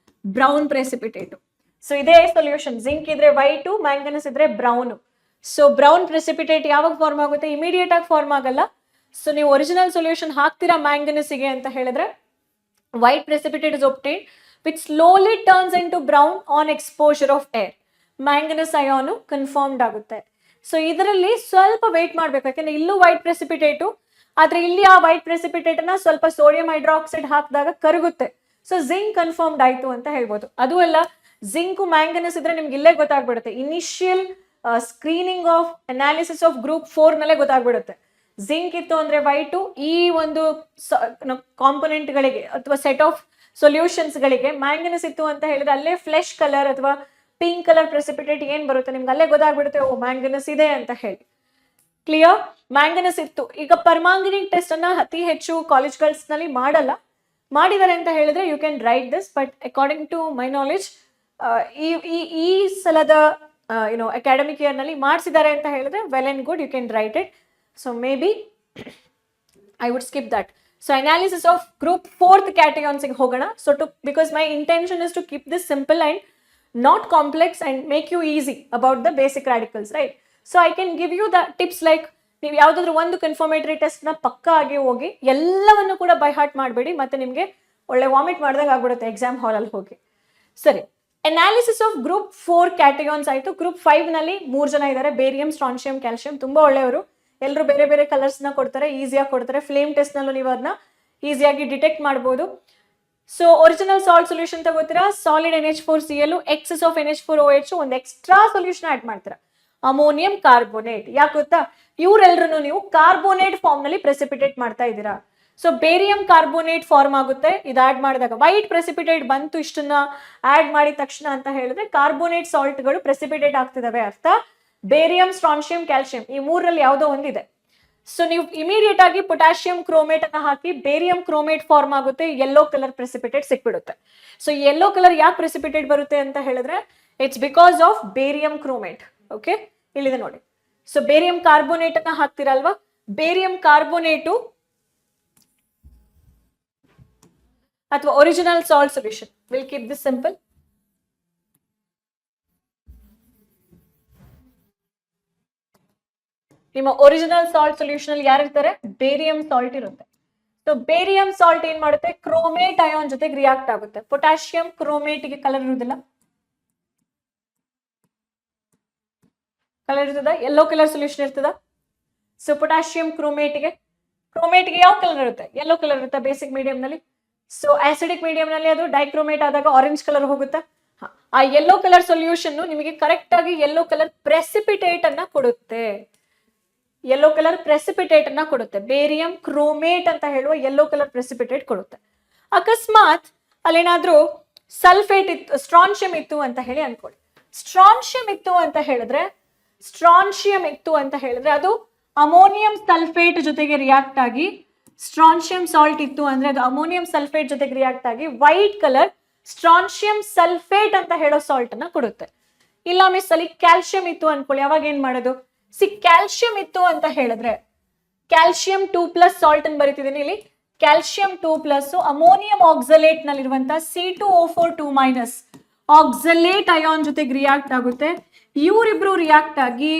brown precipitate. So ಇದೇ ಸೊಲ್ಯೂಷನ್, ಜಿಂಕ್ ಇದ್ರೆ ವೈಟು, ಮ್ಯಾಂಗನಸ್ ಇದ್ರೆ ಬ್ರೌನು. ಸೊ ಬ್ರೌನ್ ಪ್ರೆಸಿಪಿಟೇಟ್ ಯಾವಾಗ ಫಾರ್ಮ್ ಆಗುತ್ತೆ, ಇಮಿಡಿಯೇಟ್ ಆಗಿ ಫಾರ್ಮ್ ಆಗಲ್ಲ. ಸೊ ನೀವು ಒರಿಜಿನಲ್ ಸೊಲ್ಯೂಷನ್ ಹಾಕ್ತೀರಾ ಮ್ಯಾಂಗನಸ್ಗೆ ಅಂತ ಹೇಳಿದ್ರೆ white precipitate is obtain which slowly turns into brown on exposure of air. Manganous ion confirmed ಆಗುತ್ತೆ. ಸೊ ಇದರಲ್ಲಿ ಸ್ವಲ್ಪ ವೇಟ್ ಮಾಡ್ಬೇಕು, ಯಾಕಂದ್ರೆ ಇಲ್ಲೂ ವೈಟ್ ಪ್ರೆಸಿಪಿಟೇಟು, ಆದ್ರೆ ಇಲ್ಲಿ ಆ ವೈಟ್ ಪ್ರೆಸಿಪಿಟೇಟ್ ಅನ್ನ ಸ್ವಲ್ಪ ಸೋಡಿಯಂ ಹೈಡ್ರಾಕ್ಸೈಡ್ ಹಾಕಿದಾಗ ಕರಗುತ್ತೆ. ಸೊ ಜಿಂಕ್ ಕನ್ಫರ್ಮ್ಡ್ ಆಯ್ತು ಅಂತ ಹೇಳ್ಬೋದು. ಅದು ಅಲ್ಲ, ಜಿಂಕ್ ಮ್ಯಾಂಗನಸ್ ಇದ್ರೆ ನಿಮ್ಗೆ ಇಲ್ಲೇ ಗೊತ್ತಾಗ್ಬಿಡುತ್ತೆ. Initial screening of analysis of group 4 ನಲ್ಲೇ ಗೊತ್ತಾಗ್ಬಿಡುತ್ತೆ. ಜಿಂಕ್ ಇತ್ತು ಅಂದ್ರೆ ವೈಟು, ಈ ಒಂದು ಕಾಂಪೊನೆಂಟ್ ಗಳಿಗೆ ಅಥವಾ ಸೆಟ್ ಆಫ್ ಸೊಲ್ಯೂಷನ್ಸ್ ಗಳಿಗೆ. ಮ್ಯಾಂಗನಸ್ ಇತ್ತು ಅಂತ ಹೇಳಿದ್ರೆ ಅಲ್ಲೇ ಫ್ಲೆಶ್ ಕಲರ್ ಅಥವಾ ಪಿಂಕ್ ಕಲರ್ ಪ್ರೆಸಿಪಿಟೇಟ್ ಏನ್ ಬರುತ್ತೆ ನಿಮ್ಗೆ ಅಲ್ಲೇ ಗೊತ್ತಾಗ್ಬಿಡುತ್ತೆ, ಓ ಮ್ಯಾಂಗನಸ್ ಇದೆ ಅಂತ ಹೇಳಿ. ಕ್ಲಿಯರ್? ಮ್ಯಾಂಗನಸ್ ಇತ್ತು. ಈಗ ಪರ್ಮಾಂಗನೇಟ್ ಟೆಸ್ಟ್ ಅನ್ನ ಅತಿ ಹೆಚ್ಚು ಕಾಲೇಜ್ ಗರ್ಲ್ಸ್ ನಲ್ಲಿ ಮಾಡಿದ್ದಾರೆ ಅಂತ ಹೇಳಿದ್ರೆ you can write this. But according to my knowledge ಈ ಸಲದ ಅಕಾಡೆಮಿಕ್ ಇಯರ್ ನಲ್ಲಿ ಮಾಡಿಸಿದ್ದಾರೆ ಅಂತ ಹೇಳಿದ್ರೆ well and good, you can write it. So maybe I would skip that. So analysis of group 4th cations ಹೋಗೋಣ. So because my intention is to keep this simple and not complex and make you easy about the basic radicals, right? So I can give you the tips like ನೀವು ಯಾವುದಾದ್ರೂ ಒಂದು confirmatory test ನ ಪಕ್ಕ ಆಗಿ ಹೋಗಿ ಎಲ್ಲವನ್ನು ಕೂಡ by heart ಮಾಡಬೇಡಿ, ಮತ್ತೆ ನಿಮಗೆ ಒಳ್ಳೆ ವಾಮಿಟ್ ಮಾಡಿದಾಗ ಆಗ್ಬಿಡುತ್ತೆ ಎಕ್ಸಾಮ್ ಹಾಲಲ್ಲಿ ಹೋಗಿ. ಸರಿ, ಅನಾಲಿಸಿಸ್ ಆಫ್ ಗ್ರೂಪ್ 4 ಕ್ಯಾಟಗಾನ್ಸ್ ಆಯ್ತು. ಗ್ರೂಪ್ 5 ನಲ್ಲಿ 3 ಜನ ಇದ್ದಾರೆ, ಬೇರಿಯಂ, ಸ್ಟ್ರಾನ್ಶಿಯಂ, ಕ್ಯಾಲ್ಸಿಯಂ. ತುಂಬಾ ಒಳ್ಳೆಯವರು, ಎಲ್ಲರೂ ಬೇರೆ ಬೇರೆ ಕಲರ್ಸ್ ನ ಕೊಡ್ತಾರೆ, ಈಸಿಯಾಗಿ ಕೊಡ್ತಾರೆ. ಫ್ಲೇಮ್ ಟೆಸ್ಟ್ ನಲ್ಲೂ ನೀವು ಅದನ್ನ ಈಸಿಯಾಗಿ ಡಿಟೆಕ್ಟ್ ಮಾಡ್ಬೋದು. ಸೊ ಒರಿಜಿನಲ್ ಸಾಲ್ಟ್ ಸೊಲ್ಯೂಷನ್ ತಗೋತೀರಾ, solid NH4Cl, excess of NH4OH, ಒಂದು ಎಕ್ಸ್ಟ್ರಾ ಸೊಲ್ಯೂಷನ್ ಆಡ್ ಮಾಡ್ತೀರಾ, ಅಮೋನಿಯಂ ಕಾರ್ಬೋನೇಟ್. ಯಾಕೆ ಗೊತ್ತಾ, ಇವರೆಲ್ಲರೂ ನೀವು ಕಾರ್ಬೋನೇಟ್ ಫಾರ್ಮ್ ನಲ್ಲಿ ಪ್ರೆಸಿಪಿಟೇಟ್ ಮಾಡ್ತಾ ಇದ್ದೀರಾ. ಸೊ ಬೇರಿಯಂ ಕಾರ್ಬೋನೇಟ್ ಫಾರ್ಮ್ ಆಗುತ್ತೆ ಇದು ಆಡ್ ಮಾಡಿದಾಗ. ವೈಟ್ ಪ್ರೆಸಿಪಿಟೇಟ್ ಬಂತು ಇಷ್ಟನ್ನ ಆಡ್ ಮಾಡಿದ ತಕ್ಷಣ ಅಂತ ಹೇಳಿದ್ರೆ ಕಾರ್ಬೋನೇಟ್ ಸಾಲ್ಟ್ಗಳು ಪ್ರೆಸಿಪಿಟೇಟ್ ಆಗ್ತಿದಾವೆ ಅರ್ಥ. ಬೇರಿಯಂ, ಸ್ಟ್ರಾನ್ಶಿಯಂ, ಕ್ಯಾಲ್ಸಿಯಂ ಈ ಮೂರಲ್ಲಿ ಯಾವುದೋ ಒಂದಿದೆ. ಸೊ ನೀವು ಇಮಿಡಿಯೇಟ್ ಆಗಿ ಪೊಟ್ಯಾಷಿಯಂ ಕ್ರೋಮೇಟ್ ಅನ್ನ ಹಾಕಿ ಬೇರಿಯಂ ಕ್ರೋಮೇಟ್ ಫಾರ್ಮ್ ಆಗುತ್ತೆ, ಯೆಲ್ಲೋ ಕಲರ್ ಪ್ರೆಸಿಪಿಟೇಟ್ ಸಿಕ್ಬಿಡುತ್ತೆ. ಸೊ ಯೆಲ್ಲೋ ಕಲರ್ ಯಾಕೆ ಪ್ರೆಸಿಪಿಟೇಟ್ ಬರುತ್ತೆ ಅಂತ ಹೇಳಿದ್ರೆ it's because of barium chromate. Okay, ಇಲ್ಲಿದೆ ನೋಡಿ. ಸೊ ಬೇರಿಯಂ ಕಾರ್ಬೋನೇಟ್ ಅನ್ನ ಹಾಕ್ತಿರಲ್ವಾ, ಬೇರಿಯಂ ಕಾರ್ಬೋನೇಟು ಅಥವಾ original salt solution. Will keep this simple. ನಿಮ್ಮ ಒರಿಜಿನಲ್ ಸಾಲ್ಟ್ ಸೊಲ್ಯೂಷನ್ ಅಲ್ಲಿ ಯಾರಿರ್ತಾರೆ? ಬೇರಿಯಂ ಸಾಲ್ಟ್ ಇರುತ್ತೆ. ಸೊ ಬೇರಿಯಂ ಸಾಲ್ಟ್ ಏನ್ ಮಾಡುತ್ತೆ? ಕ್ರೋಮೇಟ್ ಅಯಾನ್ ಜೊತೆಗೆ ರಿಯಾಕ್ಟ್ ಆಗುತ್ತೆ. ಪೊಟ್ಯಾಷಿಯಂ ಕ್ರೋಮೇಟ್ ಗೆ ಕಲರ್ ಇರುವುದಿಲ್ಲ, ಕಲರ್ ಇರ್ತದ, ಯೆಲ್ಲೋ ಕಲರ್ ಸೊಲ್ಯೂಷನ್ ಇರ್ತದ. ಸೊ ಪೊಟ್ಯಾಷಿಯಂ ಕ್ರೋಮೇಟ್ ಗೆ ಯಾವ ಕಲರ್ ಇರುತ್ತೆ? ಯೆಲ್ಲೋ ಕಲರ್ ಇರುತ್ತೆ ಬೇಸಿಕ್ ಮೀಡಿಯಂ ನಲ್ಲಿ. ಸೊ ಆಸಿಡಿಕ್ ಮೀಡಿಯಂ ನಲ್ಲಿ ಅದು ಡೈಕ್ರೋಮೇಟ್ ಆದಾಗ ಆರೆಂಜ್ ಕಲರ್ ಹೋಗುತ್ತಾ. ಆ ಯೆಲ್ಲೋ ಕಲರ್ ಸೊಲ್ಯೂಷನ್ ನಿಮಗೆ ಕರೆಕ್ಟ್ ಆಗಿ ಯೆಲ್ಲೋ ಕಲರ್ ಪ್ರೆಸಿಪಿಟೇಟ್ ಅನ್ನ ಕೊಡುತ್ತೆ. ಯೆಲ್ಲೋ ಕಲರ್ ಪ್ರೆಸಿಪಿಟೇಟ್ ಅನ್ನ ಕೊಡುತ್ತೆ. ಬೇರಿಯಂ ಕ್ರೋಮೇಟ್ ಅಂತ ಹೇಳುವ ಯೆಲ್ಲೋ ಕಲರ್ ಪ್ರೆಸಿಪಿಟೇಟ್ ಕೊಡುತ್ತೆ. ಅಕಸ್ಮಾತ್ ಅಲ್ಲೇನಾದ್ರೂ ಸಲ್ಫೇಟ್ ಇತ್ತು, ಸ್ಟ್ರಾನ್ಶಿಯಂ ಇತ್ತು ಅಂತ ಹೇಳಿ ಅನ್ಕೊಳ್ಳಿ. ಸ್ಟ್ರಾನ್ಶಿಯಂ ಇತ್ತು ಅಂತ ಹೇಳಿದ್ರೆ ಅದು ಅಮೋನಿಯಂ ಸಲ್ಫೇಟ್ ಜೊತೆಗೆ ರಿಯಾಕ್ಟ್ ಆಗಿ, ಸ್ಟ್ರಾನ್ಶಿಯಂ ಸಾಲ್ಟ್ ಇತ್ತು ಅಂದ್ರೆ ಅದು ಅಮೋನಿಯಂ ಸಲ್ಫೇಟ್ ಜೊತೆಗೆ ರಿಯಾಕ್ಟ್ ಆಗಿ ವೈಟ್ ಕಲರ್ ಸ್ಟ್ರಾನ್ಶಿಯಂ ಸಲ್ಫೇಟ್ ಅಂತ ಹೇಳೋ ಸಾಲ್ಟ್ ಅನ್ನ ಕೊಡುತ್ತೆ. ಇಲ್ಲ ಮಿಸ್ ಅಲ್ಲಿ ಕ್ಯಾಲ್ಸಿಯಂ ಇತ್ತು ಅನ್ಕೊಳ್ಳಿ, ಅವಾಗ ಏನ್ ಮಾಡೋದು? ಕ್ಯಾಲ್ಸಿಯಂ ಇತ್ತು ಅಂತ ಹೇಳಿದ್ರೆ ಕ್ಯಾಲ್ಸಿಯಂ 2+ ಸಾಲ್ಟ್ ಅನ್ನು ಬರೀತಿದ್ದೀನಿ ಇಲ್ಲಿ. ಕ್ಯಾಲ್ಸಿಯಂ 2+ ಅಮೋನಿಯಂ ಆಕ್ಸಲೇಟ್ ನಲ್ಲಿರುವಂತಹ C2O4 ಆಕ್ಸಲೇಟ್ ಅಯಾನ್ ಜೊತೆಗೆ ರಿಯಾಕ್ಟ್ ಆಗುತ್ತೆ. ಇವರಿಬ್ರು ರಿಯಾಕ್ಟ್ ಆಗಿ,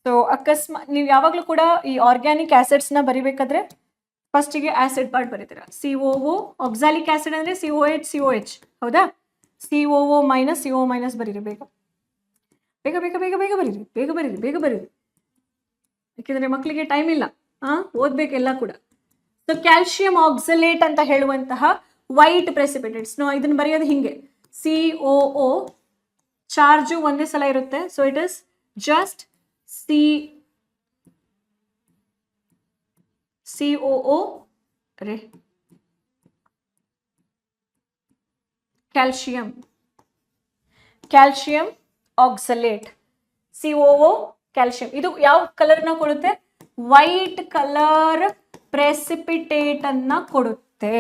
ಸೊ ಅಕಸ್ಮಾತ್ ನೀವು ಯಾವಾಗ್ಲೂ ಕೂಡ ಈ ಆರ್ಗ್ಯಾನಿಕ್ ಆಸಿಡ್ಸ್ ನ ಬರಿಬೇಕಾದ್ರೆ ಫಸ್ಟಿಗೆ ಆಸಿಡ್ ಪಾರ್ಟ್ ಬರೀತೀರಾ. COO ಆಕ್ಸಾಲಿಕ್ ಆಸಿಡ್ ಅಂದ್ರೆ COH, ಹೌದಾ? COO- CO- ಬರೀರಿ, ಬೇಗ ಬೇಗ ಬೇಗ ಬೇಗ ಬೇಗ ಬರೀರಿ, ಬೇಗ ಬರೀರಿ, ಯಾಕೆಂದ್ರೆ ಮಕ್ಕಳಿಗೆ ಟೈಮ್ ಇಲ್ಲ, ಓದ್ಬೇಕೆಲ್ಲ ಕೂಡ. ಸೊ ಕ್ಯಾಲ್ಸಿಯಂ ಆಕ್ಸಲೇಟ್ ಅಂತ ಹೇಳುವಂತಹ ವೈಟ್ ಪ್ರೆಸಿಪಿಟೇಟ್ಸ್, ಇದನ್ನ ಬರೆಯೋದು ಹಿಂಗೆ. COO ಚಾರ್ಜು ಒಂದೇ ಸಲ ಇರುತ್ತೆ. So it is just COO calcium oxalate, COO calcium. ಇದು ಯಾವ ಕಲರ್ ನ ಕೊಡುತ್ತೆ? ವೈಟ್ ಕಲರ್ ಪ್ರೆಸಿಪಿಟೇಟ್ ಅನ್ನ ಕೊಡುತ್ತೆ.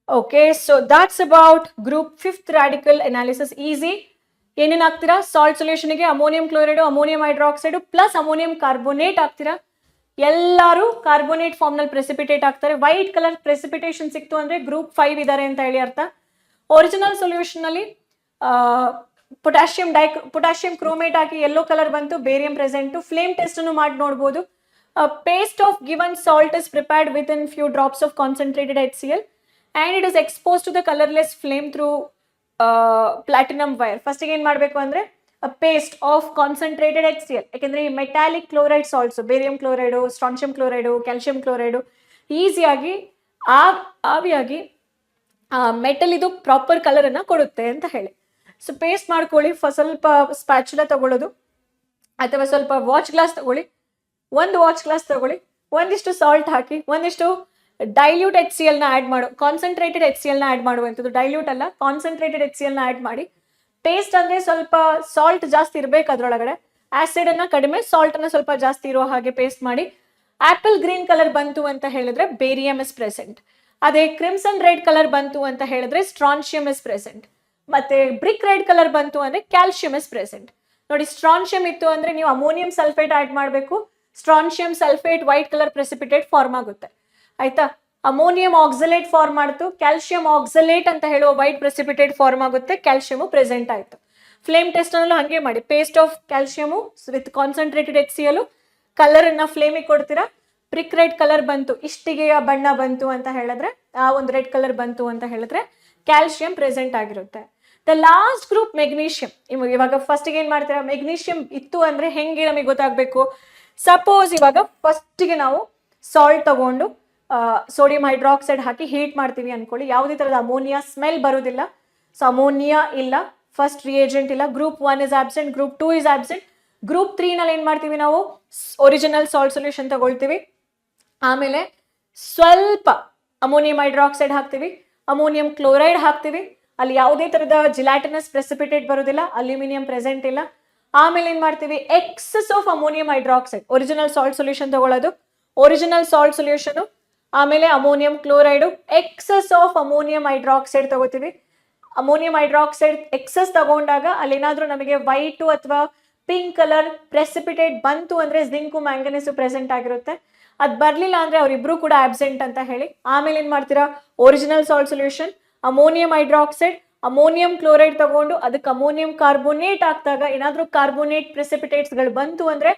Okay, so that's about group 5th radical analysis. Easy. ಏನೇನು ಹಾಕ್ತೀರಾ? ಸಾಲ್ಟ್ ಸೊಲ್ಯೂಷನ್ ಗೆ ammonium chloride, ammonium hydroxide plus ammonium carbonate ಹಾಕ್ತೀರಾ. ಎಲ್ಲರೂ ಕಾರ್ಬೋನೇಟ್ ಫಾರ್ಮ್ ನಲ್ಲಿ ಪ್ರೆಸಿಪಿಟೇಟ್ ಆಗ್ತಾರೆ. ವೈಟ್ ಕಲರ್ ಪ್ರೆಸಿಪಿಟೇಷನ್ ಸಿಕ್ತು ಅಂದ್ರೆ ಗ್ರೂಪ್ 5 ಇದಾರೆ ಅಂತ ಹೇಳಿ ಅರ್ಥ. ಒರಿಜಿನಲ್ ಸೊಲ್ಯೂಷನ್ ಅಲ್ಲಿ ಪೊಟ್ಯಾಷಿಯಂ ಕ್ರೋಮೇಟ್ ಹಾಕಿ ಯೆಲ್ಲೋ ಕಲರ್ ಬಂತು, ಬೇರಿಯಂ ಪ್ರೆಸೆಂಟ್. ಫ್ಲೇಮ್ ಟೆಸ್ಟ್ ಅನ್ನು ಮಾಡಿ ನೋಡಬಹುದು. Paste of given salt is prepared with in few drops of concentrated HCl and it is exposed to the colorless flame through platinum wire. First ಏನ್ ಮಾಡಬೇಕು ಅಂದ್ರೆ paste of concentrated HCl, ಯಾಕೆಂದ್ರೆ ಈ metallic chloride salts, barium chloride, strontium chloride, calcium chloride ಈಸಿಯಾಗಿ ಆವಿಯಾಗಿ metal ಇದು proper colour ಅನ್ನ ಕೊಡುತ್ತೆ ಅಂತ ಹೇಳಿ. ಸೊ ಪೇಸ್ಟ್ ಮಾಡ್ಕೊಳ್ಳಿ. ಸ್ವಲ್ಪ ಸ್ಪ್ಯಾಚುಲಾ ತಗೊಳ್ಳೋದು ಅಥವಾ ಸ್ವಲ್ಪ ವಾಚ್ ಗ್ಲಾಸ್ ತಗೊಳ್ಳಿ, ಒಂದು ವಾಚ್ ಗ್ಲಾಸ್ ತಗೊಳ್ಳಿ, ಒಂದಿಷ್ಟು ಸಾಲ್ಟ್ ಹಾಕಿ, ಒಂದಿಷ್ಟು ಡೈಲ್ಯೂಟ್ HCl ನ ಆಡ್ ಮಾಡು, ಕಾನ್ಸಂಟ್ರೇಟೆಡ್ HCl ನ ಆಡ್ ಮಾಡುವಂಥದ್ದು, ಡೈಲ್ಯೂಟ್ ಅಲ್ಲ, ಕಾನ್ಸಂಟ್ರೇಟೆಡ್ HCl ನ ಆಡ್ ಮಾಡಿ. ಪೇಸ್ಟ್ ಅಂದ್ರೆ ಸ್ವಲ್ಪ ಸಾಲ್ಟ್ ಜಾಸ್ತಿ ಇರ್ಬೇಕು ಅದ್ರೊಳಗಡೆ, ಆಸಿಡ್ ಅನ್ನ ಕಡಿಮೆ, ಸಾಲ್ಟ್ ಅನ್ನ ಸ್ವಲ್ಪ ಜಾಸ್ತಿ ಇರೋ ಹಾಗೆ ಪೇಸ್ಟ್ ಮಾಡಿ. ಆಪಲ್ ಗ್ರೀನ್ ಕಲರ್ ಬಂತು ಅಂತ ಹೇಳಿದ್ರೆ ಬೇರಿಯಂ ಇಸ್ ಪ್ರೆಸೆಂಟ್. ಅದೇ ಕ್ರಿಮ್ಸನ್ ರೆಡ್ ಕಲರ್ ಬಂತು ಅಂತ ಹೇಳಿದ್ರೆ ಸ್ಟ್ರಾನ್ಶಿಯಂ ಇಸ್ ಪ್ರೆಸೆಂಟ್. ಮತ್ತೆ ಬ್ರಿಕ್ ರೆಡ್ ಕಲರ್ ಬಂತು ಅಂದ್ರೆ ಕ್ಯಾಲ್ಸಿಯಂ ಇಸ್ ಪ್ರೆಸೆಂಟ್. ನೋಡಿ, ಸ್ಟ್ರಾನ್ಶಿಯಂ ಇತ್ತು ಅಂದ್ರೆ ನೀವು ಅಮೋನಿಯಂ ಸಲ್ಫೇಟ್ ಆಡ್ ಮಾಡಬೇಕು. Strontium sulphate white colour precipitate form ಆಗುತ್ತೆ, ಆಯ್ತಾ? ಅಮೋನಿಯಂ ಆಕ್ಸಲೇಟ್ ಫಾರ್ಮ್ ಮಾಡ್ತು, ಕ್ಯಾಲ್ಸಿಯಂ ಆಕ್ಸಲೇಟ್ ಅಂತ ಹೇಳುವ ವೈಟ್ ಪ್ರೆಸಿಪಿಟೇಟ್ ಫಾರ್ಮ್ ಆಗುತ್ತೆ, ಕ್ಯಾಲ್ಸಿಯಂ ಪ್ರೆಸೆಂಟ್ ಆಯ್ತು. ಫ್ಲೇಮ್ ಟೆಸ್ಟ್ ಅನ್ನು ಹಂಗೆ ಮಾಡಿ. Paste of calcium with concentrated HCl colour ಅನ್ನ ಫ್ಲೇಮಿಗೆ ಕೊಡ್ತೀರಾ. ಬ್ರಿಕ್ ರೆಡ್ ಕಲರ್ ಬಂತು, ಇಷ್ಟಿಗೆಯ ಬಣ್ಣ ಬಂತು ಅಂತ ಹೇಳಿದ್ರೆ, ಆ ಒಂದು ರೆಡ್ ಕಲರ್ ಬಂತು ಅಂತ ಹೇಳಿದ್ರೆ ಕ್ಯಾಲ್ಸಿಯಂ ಪ್ರೆಸೆಂಟ್ ಆಗಿರುತ್ತೆ. The last group magnesium. ಇವಾಗ ಫಸ್ಟ್ ಏನ್ ಮಾಡ್ತೀರಾ? ಮೆಗ್ನೀಷಿಯಂ ಇತ್ತು ಅಂದ್ರೆ ಹೆಂಗೆ ನಮಗೆ ಗೊತ್ತಾಗಬೇಕು? ಸಪೋಸ್ ಇವಾಗ ಫಸ್ಟಿಗೆ ನಾವು ಸಾಲ್ಟ್ ತಗೊಂಡು ಸೋಡಿಯಂ ಹೈಡ್ರಾಕ್ಸೈಡ್ ಹಾಕಿ ಹೀಟ್ ಮಾಡ್ತೀವಿ ಅನ್ಕೊಳ್ಳಿ. ಯಾವುದೇ ತರದ ಅಮೋನಿಯಾ ಸ್ಮೆಲ್ ಬರೋದಿಲ್ಲ. ಸೊ ಅಮೋನಿಯಾ ಇಲ್ಲ, ಫಸ್ಟ್ ರಿಯೇಜೆಂಟ್ ಇಲ್ಲ. Group 1 is absent, group 2 is absent. Group 3 ನಲ್ಲಿ ಏನ್ ಮಾಡ್ತೀವಿ ನಾವು? ಒರಿಜಿನಲ್ ಸಾಲ್ಟ್ ಸೊಲ್ಯೂಷನ್ ತಗೊಳ್ತೀವಿ, ಆಮೇಲೆ ಸ್ವಲ್ಪ ಅಮೋನಿಯಂ ಹೈಡ್ರಾಕ್ಸೈಡ್ ಹಾಕ್ತೀವಿ, ಅಮೋನಿಯಂ ಕ್ಲೋರೈಡ್ ಹಾಕ್ತೀವಿ. ಅಲ್ಲಿ ಯಾವುದೇ ತರದ ಜಿಲಾಟಿನಸ್ ಪ್ರೆಸಿಪಿಟೇಟ್ ಬರೋದಿಲ್ಲ, ಅಲ್ಯೂಮಿನಿಯಂ ಪ್ರೆಸೆಂಟ್ ಇಲ್ಲ. ಆಮೇಲೆ ಏನ್ ಮಾಡ್ತೀವಿ? Excess of ammonium hydroxide, original salt solution ತಗೊಳ್ಳೋದು, ಒರಿಜಿನಲ್ ಸಾಲ್ಟ್ ಸೊಲ್ಯೂಷನ್, ಆಮೇಲೆ ammonium chloride, excess of ammonium hydroxide ತಗೋತೀವಿ. ಅಮೋನಿಯಂ ಹೈಡ್ರಾಕ್ಸೈಡ್ ಎಕ್ಸಸ್ ತಗೊಂಡಾಗ ಅಲ್ಲಿ ಏನಾದ್ರೂ ನಮಗೆ ವೈಟು ಅಥವಾ ಪಿಂಕ್ ಕಲರ್ ಪ್ರೆಸಿಪಿಟೇಟ್ ಬಂತು ಅಂದ್ರೆ ಜಿಂಕು ಮ್ಯಾಂಗನೀಸು ಪ್ರೆಸೆಂಟ್ ಆಗಿರುತ್ತೆ. ಅದ್ ಬರ್ಲಿಲ್ಲ ಅಂದ್ರೆ ಅವರಿಬ್ರು ಕೂಡ ಆಬ್ಸೆಂಟ್ ಅಂತ ಹೇಳಿ. ಆಮೇಲೆ ಏನ್ ಮಾಡ್ತೀರಾ, original salt solution ammonium hydroxide ammonium chloride ತಗೊಂಡು ಅದಕ್ಕೆ ಅಮೋನಿಯಂ ಕಾರ್ಬೋನೇಟ್ ಹಾಕಿದಾಗ ಏನಾದ್ರೂ ಕಾರ್ಬೋನೇಟ್ ಪ್ರೆಸಿಪಿಟೇಟ್ಸ್ ಗಳು ಬಂತು ಅಂದ್ರೆ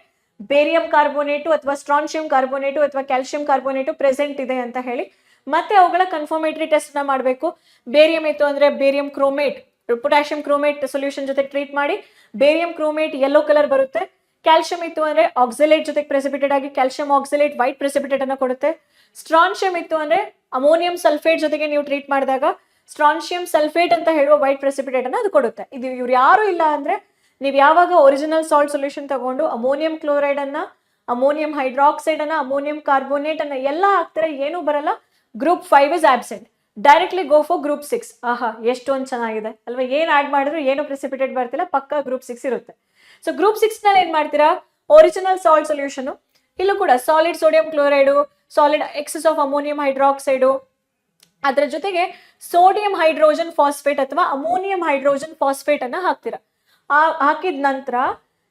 ಬೇರಿಯಂ ಕಾರ್ಬೋನೇಟು ಅಥವಾ ಸ್ಟ್ರಾನ್ಶಿಯಂ ಕಾರ್ಬೋನೇಟು ಅಥವಾ ಕ್ಯಾಲ್ಸಿಯಂ ಕಾರ್ಬೋನೇಟು ಪ್ರೆಸೆಂಟ್ ಇದೆ ಅಂತ ಹೇಳಿ ಮತ್ತೆ ಅವುಗಳ ಕನ್ಫರ್ಮೇಟರಿ ಟೆಸ್ಟ್ ನ ಮಾಡಬೇಕು. ಬೇರಿಯಂ ಇತ್ತು ಅಂದ್ರೆ barium chromate potassium chromate solution ಜೊತೆ ಟ್ರೀಟ್ ಮಾಡಿ ಬೇರಿಯಂ ಕ್ರೋಮೇಟ್ ಯೆಲ್ಲೋ ಕಲರ್ ಬರುತ್ತೆ. ಕ್ಯಾಲ್ಸಿಯಂ ಇತ್ತು ಅಂದ್ರೆ ಆಕ್ಸಿಲೇಟ್ ಜೊತೆ ಪ್ರೆಸಿಪಿಟೇಟ್ ಆಗಿ ಕ್ಯಾಲ್ಸಿಯಂ ಆಕ್ಸಿಲೇಟ್ ವೈಟ್ ಪ್ರೆಸಿಪಿಟೇಟ್ ಅನ್ನ ಕೊಡುತ್ತೆ. ಸ್ಟ್ರಾನ್ಶಿಯಂ ಇತ್ತು ಅಂದ್ರೆ ಅಮೋನಿಯಂ ಸಲ್ಫೇಟ್ ಜೊತೆಗೆ ನೀವು ಟ್ರೀಟ್ ಮಾಡಿದಾಗ ಸ್ಟ್ರಾನ್ಶಿಯಂ ಸಲ್ಫೇಟ್ ಅಂತ ಹೇಳುವ ವೈಟ್ ಪ್ರೆಸಿಪಿಟೇಟ್ ಅನ್ನ ಅದು ಕೊಡುತ್ತೆ. ಇದು ಇವ್ರು ಯಾರು ಇಲ್ಲ ಅಂದ್ರೆ ನೀವು ಯಾವಾಗ ಒರಿಜಿನಲ್ ಸಾಲ್ಟ್ ಸೊಲ್ಯೂಷನ್ ತಗೊಂಡು ಅಮೋನಿಯಂ ಕ್ಲೋರೈಡ್ ಅನ್ನ ಅಮೋನಿಯಂ ಹೈಡ್ರಾಕ್ಸೈಡ್ ಅನ್ನ ಅಮೋನಿಯಂ ಕಾರ್ಬೋನೇಟ್ ಅನ್ನ ಎಲ್ಲ ಹಾಕ್ತಾರೆ, ಏನೂ ಬರಲ್ಲ. Group 5 is absent. Directly go for group 6. ಆಹಾ, ಎಷ್ಟೊಂದು ಚೆನ್ನಾಗಿದೆ ಅಲ್ವಾ, ಏನ್ ಆಡ್ ಮಾಡಿದ್ರು ಏನು ಪ್ರೆಸಿಪಿಟೇಟ್ ಬರ್ತಿಲ್ಲ, ಪಕ್ಕ ಗ್ರೂಪ್ 6 ಇರುತ್ತೆ. ಸೊ ಗ್ರೂಪ್ 6 ನಲ್ಲಿ ಏನ್ ಮಾಡ್ತೀರಾ, ಒರಿಜಿನಲ್ ಸಾಲ್ಟ್ ಸೊಲ್ಯೂಷನ್, ಇಲ್ಲೂ ಕೂಡ solid sodium chloride, solid excess of ammonium hydroxide, ಅದರ ಜೊತೆಗೆ ಸೋಡಿಯಂ ಹೈಡ್ರೋಜನ್ ಫಾಸ್ಫೇಟ್ ಅಥವಾ ಅಮೋನಿಯಂ ಹೈಡ್ರೋಜನ್ ಫಾಸ್ಫೇಟ್ ಅನ್ನ ಹಾಕ್ತೀರಾ. ಹಾಕಿದ ನಂತರ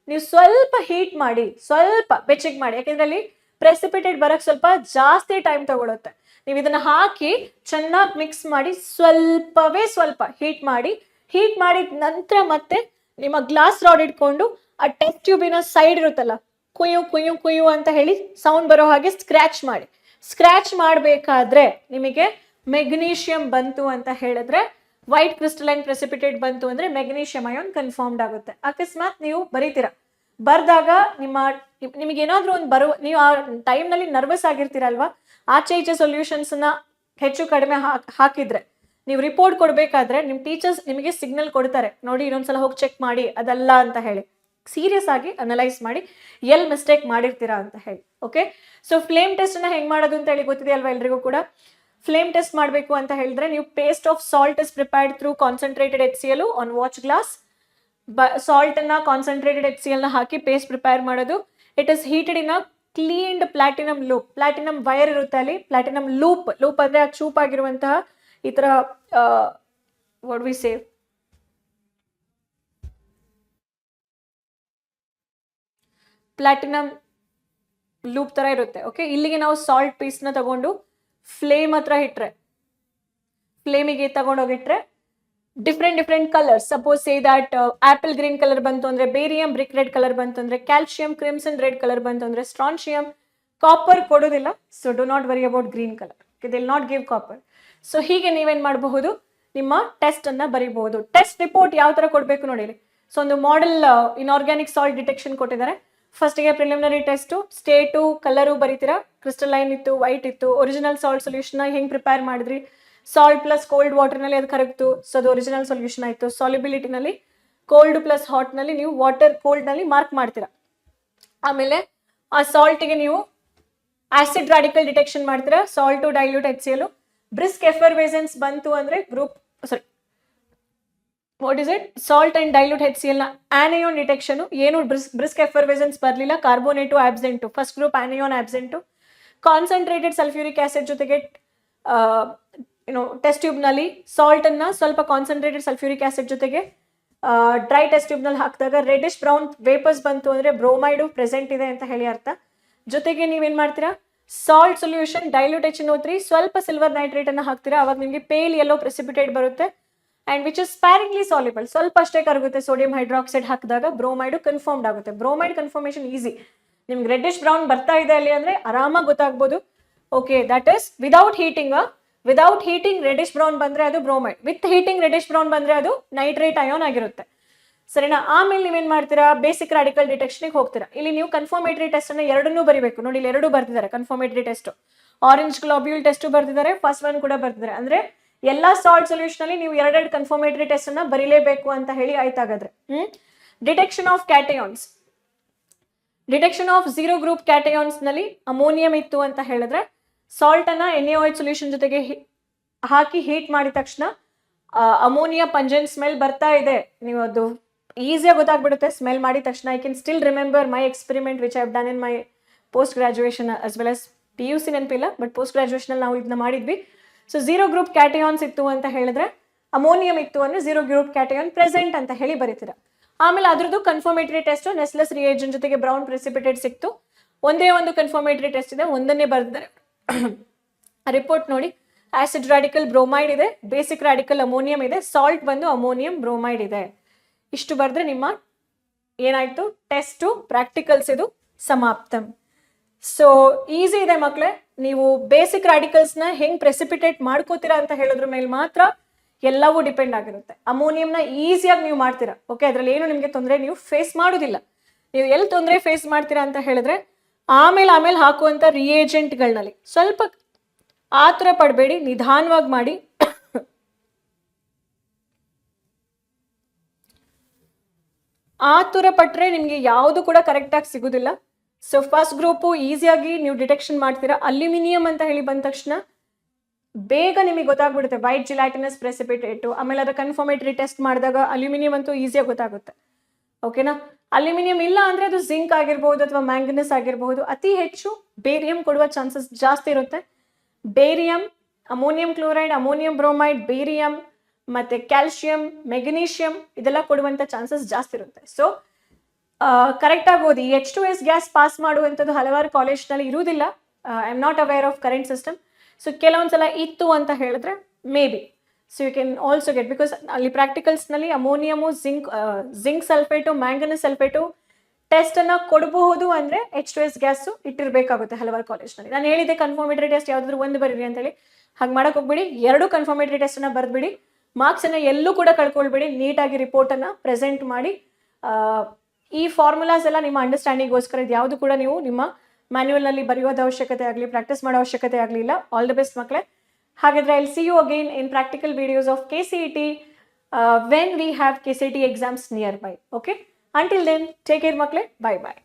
ನೀವು ಸ್ವಲ್ಪ ಹೀಟ್ ಮಾಡಿ, ಸ್ವಲ್ಪ ಬೆಚ್ಚಗೆ ಮಾಡಿ, ಯಾಕೆಂದ್ರೆ ಅಲ್ಲಿ ಪ್ರೆಸಿಪಿಟೇಟ್ ಬರಕ್ ಸ್ವಲ್ಪ ಜಾಸ್ತಿ ಟೈಮ್ ತಗೊಳುತ್ತೆ. ನೀವು ಇದನ್ನ ಹಾಕಿ ಚೆನ್ನಾಗಿ ಮಿಕ್ಸ್ ಮಾಡಿ ಸ್ವಲ್ಪವೇ ಸ್ವಲ್ಪ ಹೀಟ್ ಮಾಡಿದ ನಂತರ ಮತ್ತೆ ನಿಮ್ಮ ಗ್ಲಾಸ್ ರಾಡ್ ಇಟ್ಕೊಂಡು ಆ ಟೆಸ್ಟ್ ಟ್ಯೂಬಿನ ಸೈಡ್ ಇರುತ್ತಲ್ಲ, ಕುಯ್ಯು ಕುಯ್ಯು ಕುಯ್ಯು ಅಂತ ಹೇಳಿ ಸೌಂಡ್ ಬರೋ ಹಾಗೆ ಸ್ಕ್ರಾಚ್ ಮಾಡಬೇಕಾದ್ರೆ ನಿಮಗೆ ಮೆಗ್ನೀಷಿಯಂ ಬಂತು ಅಂತ ಹೇಳಿದ್ರೆ, ವೈಟ್ ಕ್ರಿಸ್ಟಲೈನ್ ಪ್ರೆಸಿಪಿಟೇಟ್ ಬಂತು ಅಂದ್ರೆ ಮೆಗ್ನೀಷಿಯಂ ಅಯಾನ್ ಕನ್ಫರ್ಮ್ಡ್ ಆಗುತ್ತೆ. ಅಕಸ್ಮಾತ್ ನೀವು ಬರೀತೀರಾ, ಬರ್ದಾಗ ನಿಮಗೆ ಏನಾದ್ರೂ ಒಂದು ನೀವು ಆ ಟೈಮ್ನಲ್ಲಿ ನರ್ವಸ್ ಆಗಿರ್ತೀರಲ್ವಾ, ಆಚೆ ಈಚೆ ಸೊಲ್ಯೂಷನ್ಸ್ ನ ಹೆಚ್ಚು ಕಡಿಮೆ ಹಾಕಿದ್ರೆ ನೀವು ರಿಪೋರ್ಟ್ ಕೊಡ್ಬೇಕಾದ್ರೆ ನಿಮ್ ಟೀಚರ್ಸ್ ನಿಮಗೆ ಸಿಗ್ನಲ್ ಕೊಡ್ತಾರೆ, ನೋಡಿ ಇನ್ನೊಂದ್ಸಲ ಹೋಗಿ ಚೆಕ್ ಮಾಡಿ ಅದಲ್ಲ ಅಂತ ಹೇಳಿ, ಸೀರಿಯಸ್ ಆಗಿ ಅನಲೈಸ್ ಮಾಡಿ ಎಲ್ಲಿ ಮಿಸ್ಟೇಕ್ ಮಾಡಿರ್ತೀರಾ ಅಂತ ಹೇಳಿ. ಓಕೆ, ಸೊ ಫ್ಲೇಮ್ ಟೆಸ್ಟ್ ಅನ್ನ ಹೆಂಗ್ ಮಾಡೋದು ಅಂತ ಹೇಳಿ ಗೊತ್ತಿದೆ ಅಲ್ವಾ ಎಲ್ರಿಗೂ ಕೂಡ. ಫ್ಲೇಮ್ ಟೆಸ್ಟ್ ಮಾಡಬೇಕು ಅಂತ ಹೇಳಿದ್ರೆ ನೀವು paste of salt is prepared through concentrated HCl on watch glass. Salt ಅನ್ನ ಕಾನ್ಸಂಟ್ರೇಟೆಡ್ HCl ನ ಹಾಕಿ ಪೇಸ್ಟ್ ಪ್ರಿಪೇರ್ ಮಾಡೋದು. It is heated in a cleaned platinum loop. Platinum wire ಇರುತ್ತೆ ಅಲ್ಲಿ, ಪ್ಲಾಟಿನಮ್ ಲೂಪ್ ಅಂದ್ರೆ ಆ ಚೂಪಾಗಿರುವಂತಹ ಈ ತರ what we say platinum loop ತರ ಇರುತ್ತೆ. ಓಕೆ, ಇಲ್ಲಿಗೆ ನಾವು ಸಾಲ್ಟ್ ಪೀಸ್ ನ ತಗೊಂಡು ಫ್ಲೇಮ್ ಹತ್ರ ಇಟ್ರೆ, ಫ್ಲೇಮಿಗೆ ತಗೊಂಡೋಗಿಟ್ರೆ different colours, suppose say that apple green colour ಬಂತು ಅಂದ್ರೆ, ಬೇರಿಯಂ ಬ್ರಿಕ್ ರೆಡ್ ಕಲರ್ ಬಂತು ಅಂದ್ರೆ, ಕ್ಯಾಲ್ಸಿಯಂ ಕ್ರಿಮ್ಸನ್ ರೆಡ್ ಕಲರ್ ಬಂತು ಅಂದ್ರೆ, ಸ್ಟ್ರಾನ್ಶಿಯಂ ಕಾಪರ್ ಕೊಡೋದಿಲ್ಲ, so do not worry about green colour, they will not give copper. So ಹೀಗೆ ನೀವೇನ್ ಮಾಡಬಹುದು, ನಿಮ್ಮ ಟೆಸ್ಟ್ ಅನ್ನ ಬರೀಬಹುದು. ಟೆಸ್ಟ್ ರಿಪೋರ್ಟ್ ಯಾವ ತರ ಕೊಡ್ಬೇಕು ನೋಡಿ. ಸೊ ಒಂದು ಮಾಡೆಲ್ ಇನ್ಆರ್ಗ್ಯಾನಿಕ್ ಸಾಲ್ಟ್ ಡಿಟೆಕ್ಷನ್ ಕೊಟ್ಟಿದ್ದಾರೆ. ಫಸ್ಟ್ಗೆ ಪ್ರಿಲಿಮಿನರಿ ಟೆಸ್ಟು, ಸ್ಟೇಟು, ಕಲರು ಬರೀತೀರಾ, ಕ್ರಿಸ್ಟಲೈನ್ ಇತ್ತು, ವೈಟ್ ಇತ್ತು, ಒರಿಜಿನಲ್ ಸಾಲ್ಟ್ ಸೊಲ್ಯೂಷನ್ ಹೆಂಗ್ ಪ್ರಿಪೇರ್ ಮಾಡಿದ್ರಿ, ಸಾಲ್ಟ್ ಪ್ಲಸ್ ಕೋಲ್ಡ್ ವಾಟರ್ನಲ್ಲಿ ಅದು ಕರಗ್ತು, ಸೊ ಅದು ಒರಿಜಿನಲ್ ಸೊಲ್ಯೂಷನ್ ಆಯಿತು. ಸಾಲಿಬಿಲಿಟಿನಲ್ಲಿ ಕೋಲ್ಡ್ ಪ್ಲಸ್ ಹಾಟ್ನಲ್ಲಿ ನೀವು ವಾಟರ್ ಕೋಲ್ಡ್ನಲ್ಲಿ ಮಾರ್ಕ್ ಮಾಡ್ತೀರಾ. ಆಮೇಲೆ ಆ ಸಾಲ್ಟಿಗೆ ನೀವು ಆಸಿಡ್ ರಾಡಿಕಲ್ ಡಿಟೆಕ್ಷನ್ ಮಾಡ್ತೀರಾ, salt dilute HCl. Brisk effervescence ಬಂತು ಅಂದ್ರೆ what is it, salt and dilute HCl ನ ಆನಿಯೋನ್ ಡಿಟೆಕ್ಷನ್. ಏನು ಬ್ರಿಸ್ಕ್ ಎಫರ್ವೇಸೆನ್ಸ್ ಬರಲಿಲ್ಲ, carbonate absent, first group anion absent. Concentrated sulphuric acid ಜೊತೆಗೆ ಟೆಸ್ಟ್ ಟ್ಯೂಬ್ ನಲ್ಲಿ ಸಾಲ್ಟ್ ಅನ್ನ ಸ್ವಲ್ಪ ಕಾನ್ಸಂಟ್ರೇಟೆಡ್ ಸಲ್ಫ್ಯೂರಿಕ್ ಆಸಿಡ್ ಜೊತೆಗೆ ಡ್ರೈ ಟೆಸ್ಟ್ ಟ್ಯೂಬ್ ನಲ್ಲಿ ಹಾಕಿದಾಗ ರೆಡಿಶ್ ಬ್ರೌನ್ ವೇಪರ್ಸ್ ಬಂತು ಅಂದ್ರೆ ಬ್ರೋಮೈಡ್ ಪ್ರೆಸೆಂಟ್ ಇದೆ ಅಂತ ಹೇಳಿ ಅರ್ಥ. ಜೊತೆಗೆ ನೀವೇನ್ ಮಾಡ್ತೀರಾ, ಸಾಲ್ಟ್ ಸೊಲ್ಯೂಷನ್ ಡೈಲ್ಯೂಟ್ HNO3 ಸ್ವಲ್ಪ ಸಿಲ್ವರ್ ನೈಟ್ರೇಟ್ ಅನ್ನ ಹಾಕ್ತೀರಾ, ಅವಾಗ ನಿಮಗೆ ಪೇಲ್ ಯೆಲ್ಲೋ ಪ್ರೆಸಿಪಿಟೇಟ್ ಬರುತ್ತೆ and which is sparingly soluble, ಸ್ವಲ್ಪ ಅಷ್ಟೇ ಕರಗುತ್ತೆ. ಸೋಡಿಯಂ ಹೈಡ್ರಾಕ್ಸೈಡ್ ಹಾಕಿದಾಗ ಬ್ರೋಮೈಡ್ ಕನ್ಫರ್ಮ್ಡ್ ಆಗುತ್ತೆ. ಬ್ರೋಮೈಡ್ ಕನ್ಫರ್ಮೇಶನ್ ಈಸಿ, ನಿಮ್ಗೆ ರೆಡ್ಡಿಶ್ ಬ್ರೌನ್ ಬರ್ತಾ ಇದೆ ಅಲ್ಲಿ ಅಂದ್ರೆ ಆರಾಮಾಗಿ ಗೊತ್ತಾಗ್ಬೋದು. Okay, that is without heating reddish brown ಬಂದ್ರೆ ಅದು bromide, with heating reddish brown ಬಂದ್ರೆ ಅದು ನೈಟ್ರೇಟ್ ಅಯಾನ್ ಆಗಿರುತ್ತೆ. ಸರಿನಾ? ಆಮೇಲೆ ನೀವೇನ್ ಮಾಡ್ತೀರಾ, ಬೇಸಿಕ್ ರಾಡಿಕಲ್ ಡಿಟೆಕ್ಷನ್ಗೆ ಹೋಗ್ತೀರಾ. ಇಲ್ಲಿ ನೀವು ಕನ್ಫರ್ಮೇಟರಿ ಟೆಸ್ಟ್ ಅನ್ನ ಎರಡನ್ನೂ ಬರೀಬೇಕು. ನೋಡಿ, ಇಲ್ಲಿ ಎರಡು ಬರ್ತಿದ್ದಾರೆ ಕನ್ಫರ್ಮೇಟರಿ ಟೆಸ್ಟ್, ಆರೆಂಜ್ ಗ್ಲೋಬ್ಯೂಲ್ ಟೆಸ್ಟ್ ಬರ್ತಿದ್ದಾರೆ, ಫಸ್ಟ್ ಒನ್ ಕೂಡ ಬರ್ತಿದ್ದಾರೆ. ಅಂದ್ರೆ ಎಲ್ಲಾ ಸಾಲ್ಟ್ ಸೊಲ್ಯೂಷನ್ ಅಲ್ಲಿ ನೀವು ಎರಡೆರಡು ಕನ್ಫರ್ಮೇಟರಿ ಟೆಸ್ಟ್ ಅನ್ನ ಬರೀಲೇಬೇಕು ಅಂತ ಹೇಳಿ ಆಯ್ತಾಗಾದ್ರೆ. Detection of cations, detection of zero group cations ನಲ್ಲಿ ಅಮೋನಿಯಂ ಇತ್ತು ಅಂತ ಹೇಳಿದ್ರೆ ಸಾಲ್ಟ್ ಅನ್ನ NaOH ಸೊಲ್ಯೂಷನ್ ಜೊತೆಗೆ ಹಾಕಿ ಹೀಟ್ ಮಾಡಿದ ತಕ್ಷಣ ಅಮೋನಿಯಾ ಪಂಜೆಂಟ್ ಸ್ಮೆಲ್ ಬರ್ತಾ ಇದೆ, ನೀವು ಅದು ಈಸಿಯಾಗಿ ಗೊತ್ತಾಗ್ಬಿಡುತ್ತೆ ಸ್ಮೆಲ್ ಮಾಡಿದ ತಕ್ಷಣ. I can still remember my experiment which I have done in my post graduation us well as PUC ನೆನಪಿಲ್ಲ, ಬಟ್ ಪೋಸ್ಟ್ ಗ್ರಾಜುಯೇಷನ್ ಅಲ್ಲಿ ನಾವು ಇದನ್ನ ಮಾಡಿದ್ವಿ. ಸೊ ಝೀರೋ ಗ್ರೂಪ್ ಕ್ಯಾಟಯಾನ್ಸ್ ಇತ್ತು ಅಂತ ಹೇಳಿದ್ರೆ ಅಮೋನಿಯಂ ಇತ್ತು ಅಂದ್ರೆ 0 ಗ್ರೂಪ್ ಕ್ಯಾಟಯಾನ್ ಪ್ರೆಸೆಂಟ್ ಅಂತ ಹೇಳಿ ಬರೀತೀರಾ. ಆಮೇಲೆ ಅದ್ರದ್ದು ಕನ್ಫರ್ಮೇಟರಿ ಟೆಸ್ಟ್ ನೆಸ್ಲೆಸ್ ರಿಯೇಜೆಂಟ್ ಜೊತೆಗೆ ಬ್ರೌನ್ ಪ್ರೆಸಿಪಿಟೇಟ್ ಸಿಕ್ತು. ಒಂದೇ ಒಂದು ಕನ್ಫರ್ಮೇಟರಿ ಟೆಸ್ಟ್ ಇದೆ, ಒಂದನ್ನೇ ಬರ್ದಿದ್ದಾರೆ. ರಿಪೋರ್ಟ್ ನೋಡಿ, ಆಸಿಡ್ ರಾಡಿಕಲ್ ಬ್ರೋಮೈಡ್ ಇದೆ, ಬೇಸಿಕ್ ರಾಡಿಕಲ್ ಅಮೋನಿಯಂ ಇದೆ, ಸಾಲ್ಟ್ ಬಂದು ಅಮೋನಿಯಂ ಬ್ರೋಮೈಡ್ ಇದೆ. ಇಷ್ಟು ಬರೆದ್ರೆ ನಿಮ್ಮ ಏನಾಯ್ತು, ಟೆಸ್ಟು ಪ್ರಾಕ್ಟಿಕಲ್ಸ್ ಇದು ಸಮಾಪ್ತಂ. ಸೊ ಈಸಿ ಇದೆ ಮಕ್ಕಳೇ. ನೀವು ಬೇಸಿಕ್ ರಾಡಿಕಲ್ಸ್ನ ಹೆಂಗ್ ಪ್ರೆಸಿಪಿಟೇಟ್ ಮಾಡ್ಕೋತೀರಾ ಅಂತ ಹೇಳೋದ್ರ ಮೇಲೆ ಮಾತ್ರ ಎಲ್ಲವೂ ಡಿಪೆಂಡ್ ಆಗಿರುತ್ತೆ. ಅಮೋನಿಯಂನ ಈಸಿಯಾಗಿ ನೀವು ಮಾಡ್ತೀರಾ, ಓಕೆ, ಅದ್ರಲ್ಲಿ ಏನು ನಿಮಗೆ ತೊಂದರೆ ನೀವು ಫೇಸ್ ಮಾಡೋದಿಲ್ಲ. ನೀವು ಎಲ್ಲಿ ತೊಂದರೆ ಫೇಸ್ ಮಾಡ್ತೀರಾ ಅಂತ ಹೇಳಿದ್ರೆ ಆಮೇಲೆ ಹಾಕುವಂಥ ರಿಯೇಜೆಂಟ್ಗಳಲ್ಲಿ ಸ್ವಲ್ಪ ಆತುರ ಪಡಬೇಡಿ, ನಿಧಾನವಾಗಿ ಮಾಡಿ. ಆತುರ ಪಟ್ಟರೆ ನಿಮಗೆ ಯಾವುದು ಕೂಡ ಕರೆಕ್ಟಾಗಿ ಸಿಗೋದಿಲ್ಲ. ಸೊ ಫಸ್ಟ್ ಗ್ರೂಪು ಈಸಿಯಾಗಿ ನೀವು ಡಿಟೆಕ್ಷನ್ ಮಾಡ್ತೀರಾ. ಅಲ್ಯೂಮಿನಿಯಂ ಅಂತ ಹೇಳಿ ಬಂದ ತಕ್ಷಣ ಬೇಗ ನಿಮಗೆ ಗೊತ್ತಾಗ್ಬಿಡುತ್ತೆ ವೈಟ್ ಜಿಲಾಟಿನಸ್ ಪ್ರೆಸಿಪಿಟೇಟು. ಆಮೇಲೆ ಅದರ ಕನ್ಫರ್ಮೇಟರಿ ಟೆಸ್ಟ್ ಮಾಡಿದಾಗ ಅಲ್ಯೂಮಿನಿಯಂ ಅಂತೂ ಈಸಿಯಾಗಿ ಗೊತ್ತಾಗುತ್ತೆ, ಓಕೆನಾ. ಅಲ್ಯೂಮಿನಿಯಂ ಇಲ್ಲ ಅಂದರೆ ಅದು ಜಿಂಕ್ ಆಗಿರ್ಬೋದು ಅಥವಾ ಮ್ಯಾಂಗನೀಸ್ ಆಗಿರಬಹುದು. ಅತಿ ಹೆಚ್ಚು ಬೇರಿಯಂ ಕೊಡುವ ಚಾನ್ಸಸ್ ಜಾಸ್ತಿ ಇರುತ್ತೆ. Barium, ammonium chloride, ammonium bromide, barium ಮತ್ತು ಕ್ಯಾಲ್ಶಿಯಂ, ಮೆಗ್ನೀಷಿಯಂ ಇದೆಲ್ಲ ಕೊಡುವಂಥ ಚಾನ್ಸಸ್ ಜಾಸ್ತಿ ಇರುತ್ತೆ. ಸೊ ಕರೆಕ್ಟಾಗಿ ಓದಿ. H2S ಗ್ಯಾಸ್ ಪಾಸ್ ಮಾಡುವಂಥದ್ದು ಹಲವಾರು ಕಾಲೇಜ್ನಲ್ಲಿ ಇರುವುದಿಲ್ಲ. I am not aware of current system. So ಕೆಲವೊಂದ್ಸಲ ಇತ್ತು ಅಂತ ಹೇಳಿದ್ರೆ maybe. So you can also get, because ಅಲ್ಲಿ ಪ್ರಾಕ್ಟಿಕಲ್ಸ್ನಲ್ಲಿ ammonium, zinc sulphate, manganese sulphate ಟೆಸ್ಟನ್ನು ಕೊಡಬಹುದು ಅಂದರೆ H2S ಗ್ಯಾಸು ಇಟ್ಟಿರಬೇಕಾಗುತ್ತೆ ಹಲವಾರು ಕಾಲೇಜ್ನಲ್ಲಿ. ನಾನು ಹೇಳಿದ್ದೆ ಕನ್ಫರ್ಮೇಟರಿ ಟೆಸ್ಟ್ ಯಾವುದಾದ್ರು ಒಂದು ಬರೀರಿ ಅಂತೇಳಿ. ಹಾಗೆ ಮಾಡೋಕೆ ಹೋಗ್ಬಿಡಿ. 2 ಕನ್ಫರ್ಮೇಟರಿ ಟೆಸ್ಟನ್ನು ಬರೆದ್ಬಿಡಿ. ಮಾರ್ಕ್ಸನ್ನು ಎಲ್ಲೂ ಕೂಡ ಕಳ್ಕೊಳ್ಬೇಡಿ. ನೀಟಾಗಿ ರಿಪೋರ್ಟನ್ನು ಪ್ರೆಸೆಂಟ್ ಮಾಡಿ. ಈ ಫಾರ್ಮುಲಾಸ್ ಎಲ್ಲ ನಿಮ್ಮ ಅಂಡರ್ಸ್ಟ್ಯಾಂಡಿಂಗ್ಗೋಸ್ಕರ, ಇದು ಯಾವುದು ಕೂಡ ನೀವು ನಿಮ್ಮ ಮ್ಯಾನ್ಯುವಲ್ನಲ್ಲಿ ಬರೆಯೋದ ಅವಶ್ಯಕತೆ ಆಗಲಿ, ಪ್ರಾಕ್ಟೀಸ್ ಮಾಡೋ ಅವಶ್ಯಕತೆ ಆಗಲಿಲ್ಲ. ಆಲ್ ದ ಬೆಸ್ಟ್ ಮಕ್ಕಳೇ. ಹಾಗಾದರೆ I will see you again in practical videos of KCET when we have KCET exams nearby. Okay? Until then, take care ಮಕ್ಕಳೇ. Bye bye.